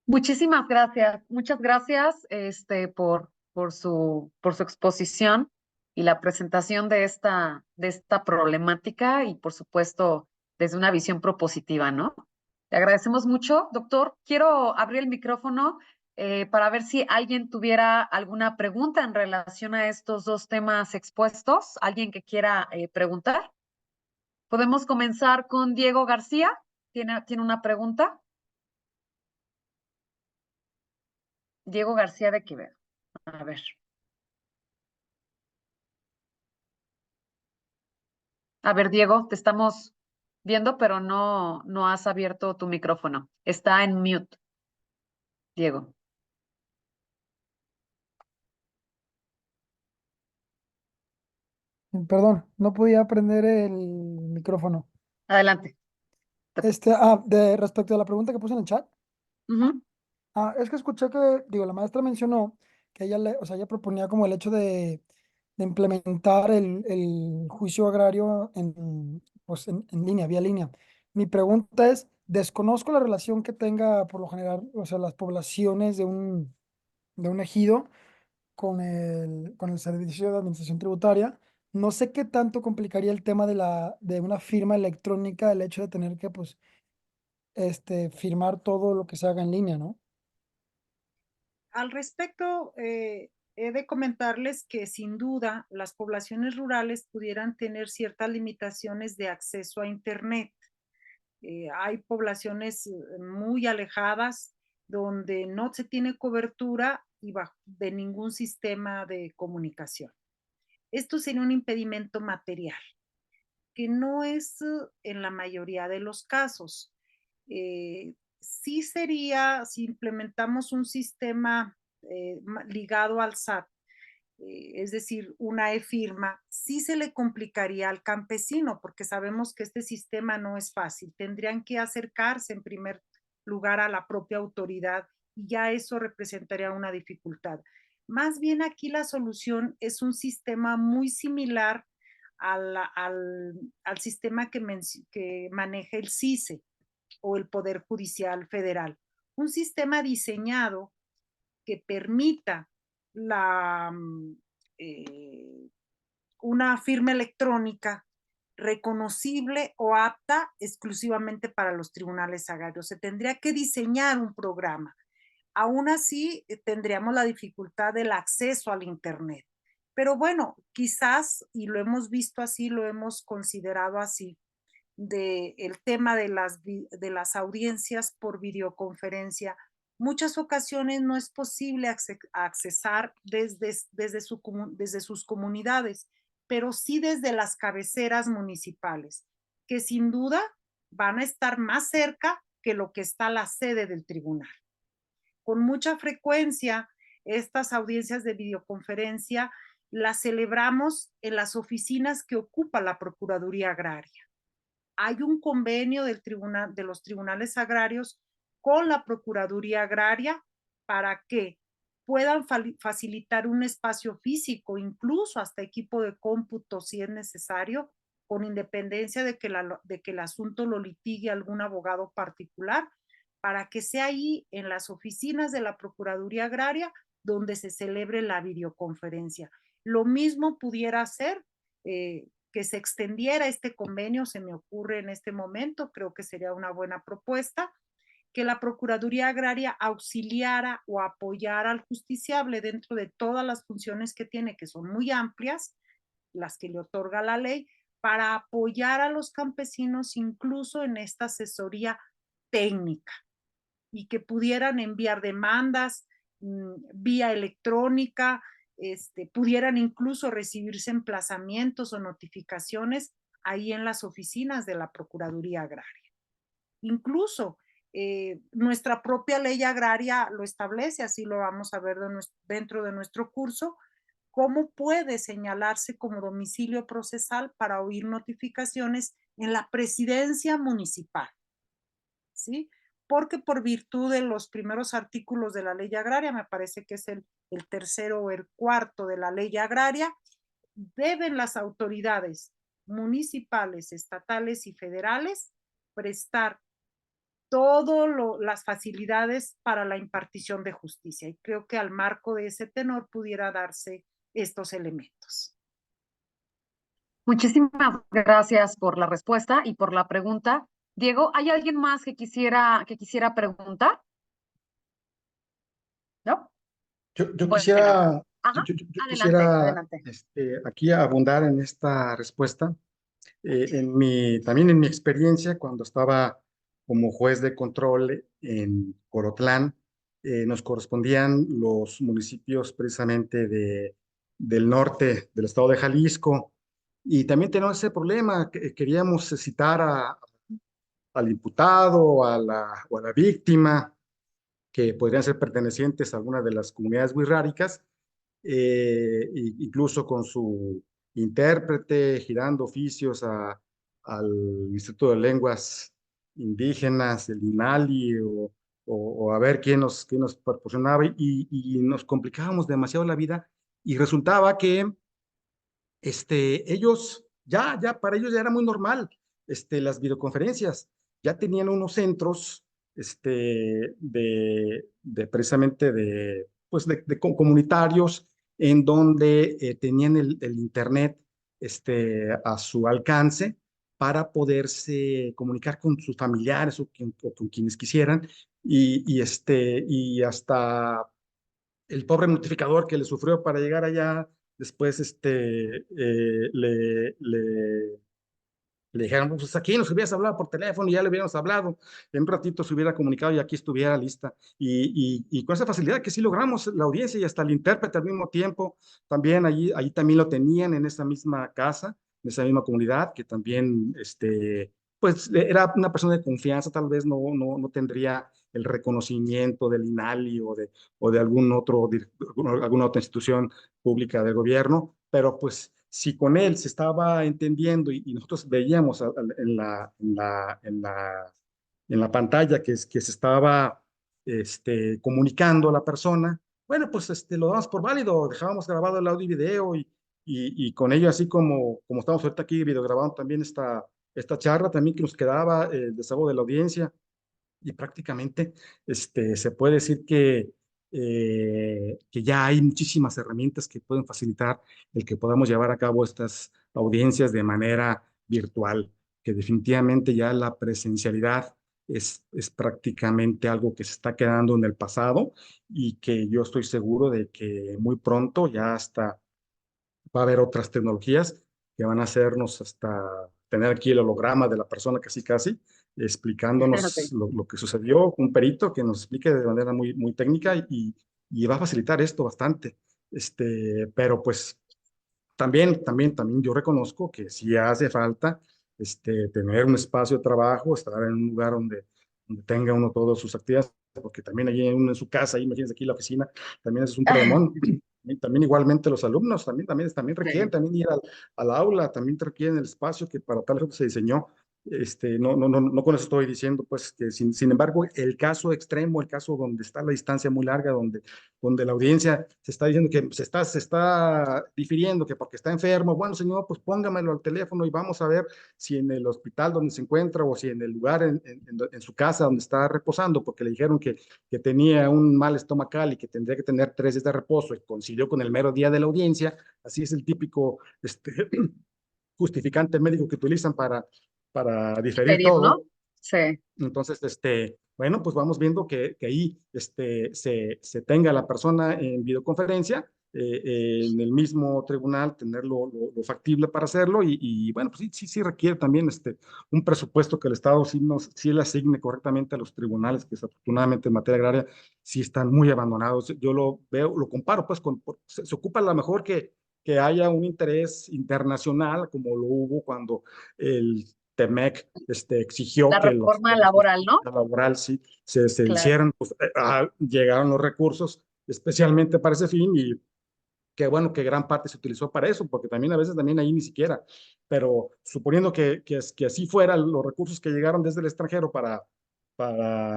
Muchísimas gracias, muchas gracias por su exposición y la presentación de esta problemática y por supuesto desde una visión propositiva, ¿no? Le agradecemos mucho, doctor. Quiero abrir el micrófono para ver si alguien tuviera alguna pregunta en relación a estos dos temas expuestos. ¿Alguien que quiera preguntar? Podemos comenzar con Diego García. ¿Tiene una pregunta? Diego García de Quevedo. A ver. A ver, Diego, te estamos viendo, pero no has abierto tu micrófono. Está en mute, Diego. Perdón, no podía prender el micrófono. Adelante. De respecto a la pregunta que puse en el chat, Ujú. es que escuché que, digo, la maestra mencionó que o sea, ella proponía como el hecho de implementar el juicio agrario pues en línea, vía línea. Mi pregunta es, desconozco la relación que tenga por lo general, o sea, las poblaciones de un ejido con el Servicio de Administración Tributaria. No sé qué tanto complicaría el tema de una firma electrónica, el hecho de tener que, pues, firmar todo lo que se haga en línea, ¿no? Al respecto, he de comentarles que sin duda las poblaciones rurales pudieran tener ciertas limitaciones de acceso a Internet. Hay poblaciones muy alejadas donde no se tiene cobertura y de ningún sistema de comunicación. Esto sería un impedimento material, que no es en la mayoría de los casos. Sí sería, si implementamos un sistema ligado al SAT, es decir, una e-firma, sí se le complicaría al campesino porque sabemos que este sistema no es fácil. Tendrían que acercarse en primer lugar a la propia autoridad y ya eso representaría una dificultad. Más bien aquí la solución es un sistema muy similar al sistema que maneja el CICE o el Poder Judicial Federal. Un sistema diseñado que permita la, eh, una firma electrónica reconocible o apta exclusivamente para los tribunales agrarios. Se tendría que diseñar un programa Aún así, tendríamos la dificultad del acceso al Internet. Pero bueno, quizás, y lo hemos visto así, lo hemos considerado así, el tema de las audiencias por videoconferencia, muchas ocasiones no es posible accesar desde sus comunidades, pero sí desde las cabeceras municipales, que sin duda van a estar más cerca que lo que está la sede del tribunal. Con mucha frecuencia, estas audiencias de videoconferencia las celebramos en las oficinas que ocupa la Procuraduría Agraria. Hay un convenio de los tribunales agrarios con la Procuraduría Agraria para que puedan facilitar un espacio físico, incluso hasta equipo de cómputo si es necesario, con independencia de que el asunto lo litigue algún abogado particular, para que sea ahí en las oficinas de la Procuraduría Agraria donde se celebre la videoconferencia. Lo mismo pudiera ser que se extendiera este convenio, se me ocurre en este momento, creo que sería una buena propuesta, que la Procuraduría Agraria auxiliara o apoyara al justiciable dentro de todas las funciones que tiene, que son muy amplias, las que le otorga la ley, para apoyar a los campesinos incluso en esta asesoría técnica y que pudieran enviar demandas vía electrónica, pudieran incluso recibirse emplazamientos o notificaciones ahí en las oficinas de la Procuraduría Agraria. Incluso nuestra propia ley agraria lo establece, así lo vamos a ver dentro de nuestro curso, cómo puede señalarse como domicilio procesal para oír notificaciones en la presidencia municipal, ¿sí? Porque por virtud de los primeros artículos de la ley agraria, me parece que es el tercero o el cuarto de la ley agraria, deben las autoridades municipales, estatales y federales prestar todas las facilidades para la impartición de justicia. Y creo que al marco de ese tenor pudiera darse estos elementos. Muchísimas gracias por la respuesta y por la pregunta. Diego, ¿hay alguien más que quisiera preguntar? ¿No? Yo Bueno, quisiera, ajá, yo adelante, quisiera adelante. aquí abundar en esta respuesta. También en mi experiencia, cuando estaba como juez de control en Corotlán, nos correspondían los municipios precisamente del norte del estado de Jalisco, y también teníamos ese problema, que queríamos citar al imputado o a la víctima, que podrían ser pertenecientes a alguna de las comunidades wixárikas, incluso con su intérprete, girando oficios al Instituto de Lenguas Indígenas, el INALI, o a ver quién nos proporcionaba, y nos complicábamos demasiado la vida, y resultaba que para ellos ya era muy normal, las videoconferencias. Ya tenían unos centros, precisamente pues comunitarios, en donde tenían el internet, a su alcance, para poderse comunicar con sus familiares o con quienes quisieran, y hasta el pobre notificador que le sufrió para llegar allá, después le dijeron, pues aquí nos hubieras hablado por teléfono y ya le hubiéramos hablado, en un ratito se hubiera comunicado y aquí estuviera lista. Y con esa facilidad que sí logramos la audiencia, y hasta el intérprete al mismo tiempo, también allí también lo tenían en esa misma casa, en esa misma comunidad, que también, pues era una persona de confianza, tal vez no tendría el reconocimiento del INALI o de alguna otra institución pública del gobierno, pero pues si con él se estaba entendiendo, y nosotros veíamos en la pantalla que se estaba comunicando a la persona, bueno, pues lo damos por válido, dejábamos grabado el audio y video, y con ello, así como estamos ahorita aquí videograbando también esta charla, también que nos quedaba el desahogo de la audiencia, y prácticamente se puede decir que ya hay muchísimas herramientas que pueden facilitar el que podamos llevar a cabo estas audiencias de manera virtual, que definitivamente ya la presencialidad es prácticamente algo que se está quedando en el pasado y que yo estoy seguro de que muy pronto ya hasta va a haber otras tecnologías que van a hacernos hasta tener aquí el holograma de la persona casi casi explicándonos Ok. lo que sucedió, un perito que nos explique de manera muy técnica y va a facilitar esto bastante. Pero pues también yo reconozco que sí hace falta tener un espacio de trabajo, estar en un lugar donde tenga uno todas sus actividades, porque también allí uno en su casa, ahí, imagínense aquí la oficina, también es un problemón. Y también igualmente los alumnos también requieren Sí. también ir al aula, también requieren el espacio que para tal se diseñó. No con eso estoy diciendo, pues, que sin embargo, el caso extremo, el caso donde está la distancia muy larga, donde la audiencia se está diciendo que se está difiriendo, que porque está enfermo, bueno, señor, pues póngamelo al teléfono y vamos a ver si en el hospital donde se encuentra o si en el lugar en su casa donde está reposando, porque le dijeron que tenía un mal estomacal y que tendría que tener 3 días de reposo y coincidió con el mero día de la audiencia. Así es el típico justificante médico que utilizan para diferir Pedir, ¿no? todo. Sí. Entonces, bueno, pues vamos viendo que ahí se tenga la persona en videoconferencia, en el mismo tribunal, tener lo factible para hacerlo bueno, pues sí requiere también un presupuesto que el Estado sí le asigne correctamente a los tribunales, que desafortunadamente en materia agraria sí están muy abandonados. Yo lo veo, lo comparo pues se ocupa a lo mejor que haya un interés internacional como lo hubo cuando el TEMEC exigió La que reforma la laboral, ¿no? justicia laboral sí se Claro. hicieran, pues llegaron los recursos especialmente para ese fin y qué bueno que gran parte se utilizó para eso, porque también a veces también ahí ni siquiera, pero suponiendo que así fueran los recursos que llegaron desde el extranjero para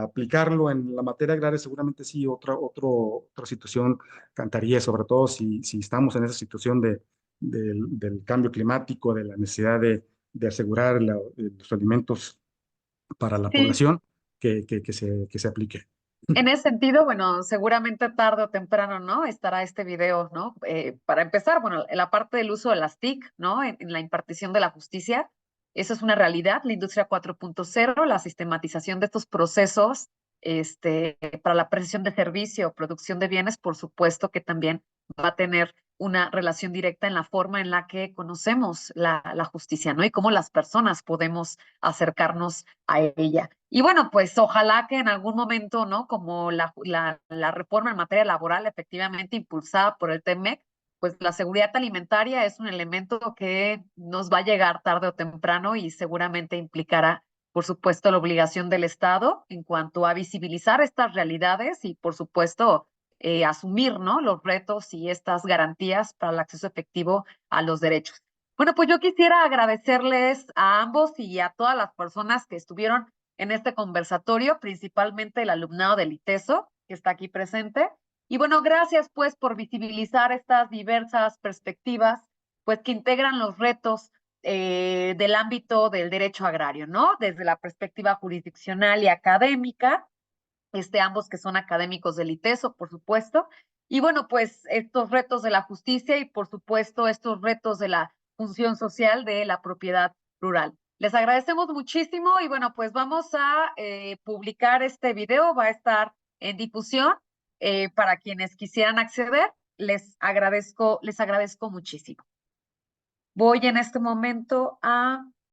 aplicarlo en la materia agraria, seguramente sí, otra situación cantaría, sobre todo si estamos en esa situación del cambio climático, de la necesidad de asegurar los alimentos para la Sí, población que se aplique. en ese sentido, bueno, seguramente tarde o temprano, ¿no? Estará este video, ¿no? Para empezar, bueno, en la parte del uso de las TIC, ¿no? En la impartición de la justicia, eso es una realidad, la industria 4.0, la sistematización de estos procesos, para la prestación de servicio, producción de bienes, por supuesto que también va a tener una relación directa en la forma en la que conocemos la justicia, ¿no? Y cómo las personas podemos acercarnos a ella. Y bueno, pues ojalá que en algún momento, ¿no? Como la reforma en materia laboral efectivamente impulsada por el TEMEC, pues la seguridad alimentaria es un elemento que nos va a llegar tarde o temprano y seguramente implicará, por supuesto, la obligación del Estado en cuanto a visibilizar estas realidades y, por supuesto, asumir, ¿no? Los retos y estas garantías para el acceso efectivo a los derechos. Bueno, pues yo quisiera agradecerles a ambos y a todas las personas que estuvieron en este conversatorio, principalmente el alumnado del ITESO, que está aquí presente. Y bueno, gracias pues por visibilizar estas diversas perspectivas, pues que integran los retos del ámbito del derecho agrario, ¿no? Desde la perspectiva jurisdiccional y académica, ambos que son académicos del ITESO, por supuesto. Y bueno, pues estos retos de la justicia y por supuesto estos retos de la función social de la propiedad rural. Les agradecemos muchísimo y bueno, pues vamos a publicar este video, va a estar en difusión para quienes quisieran acceder. Les agradezco muchísimo. Voy en este momento a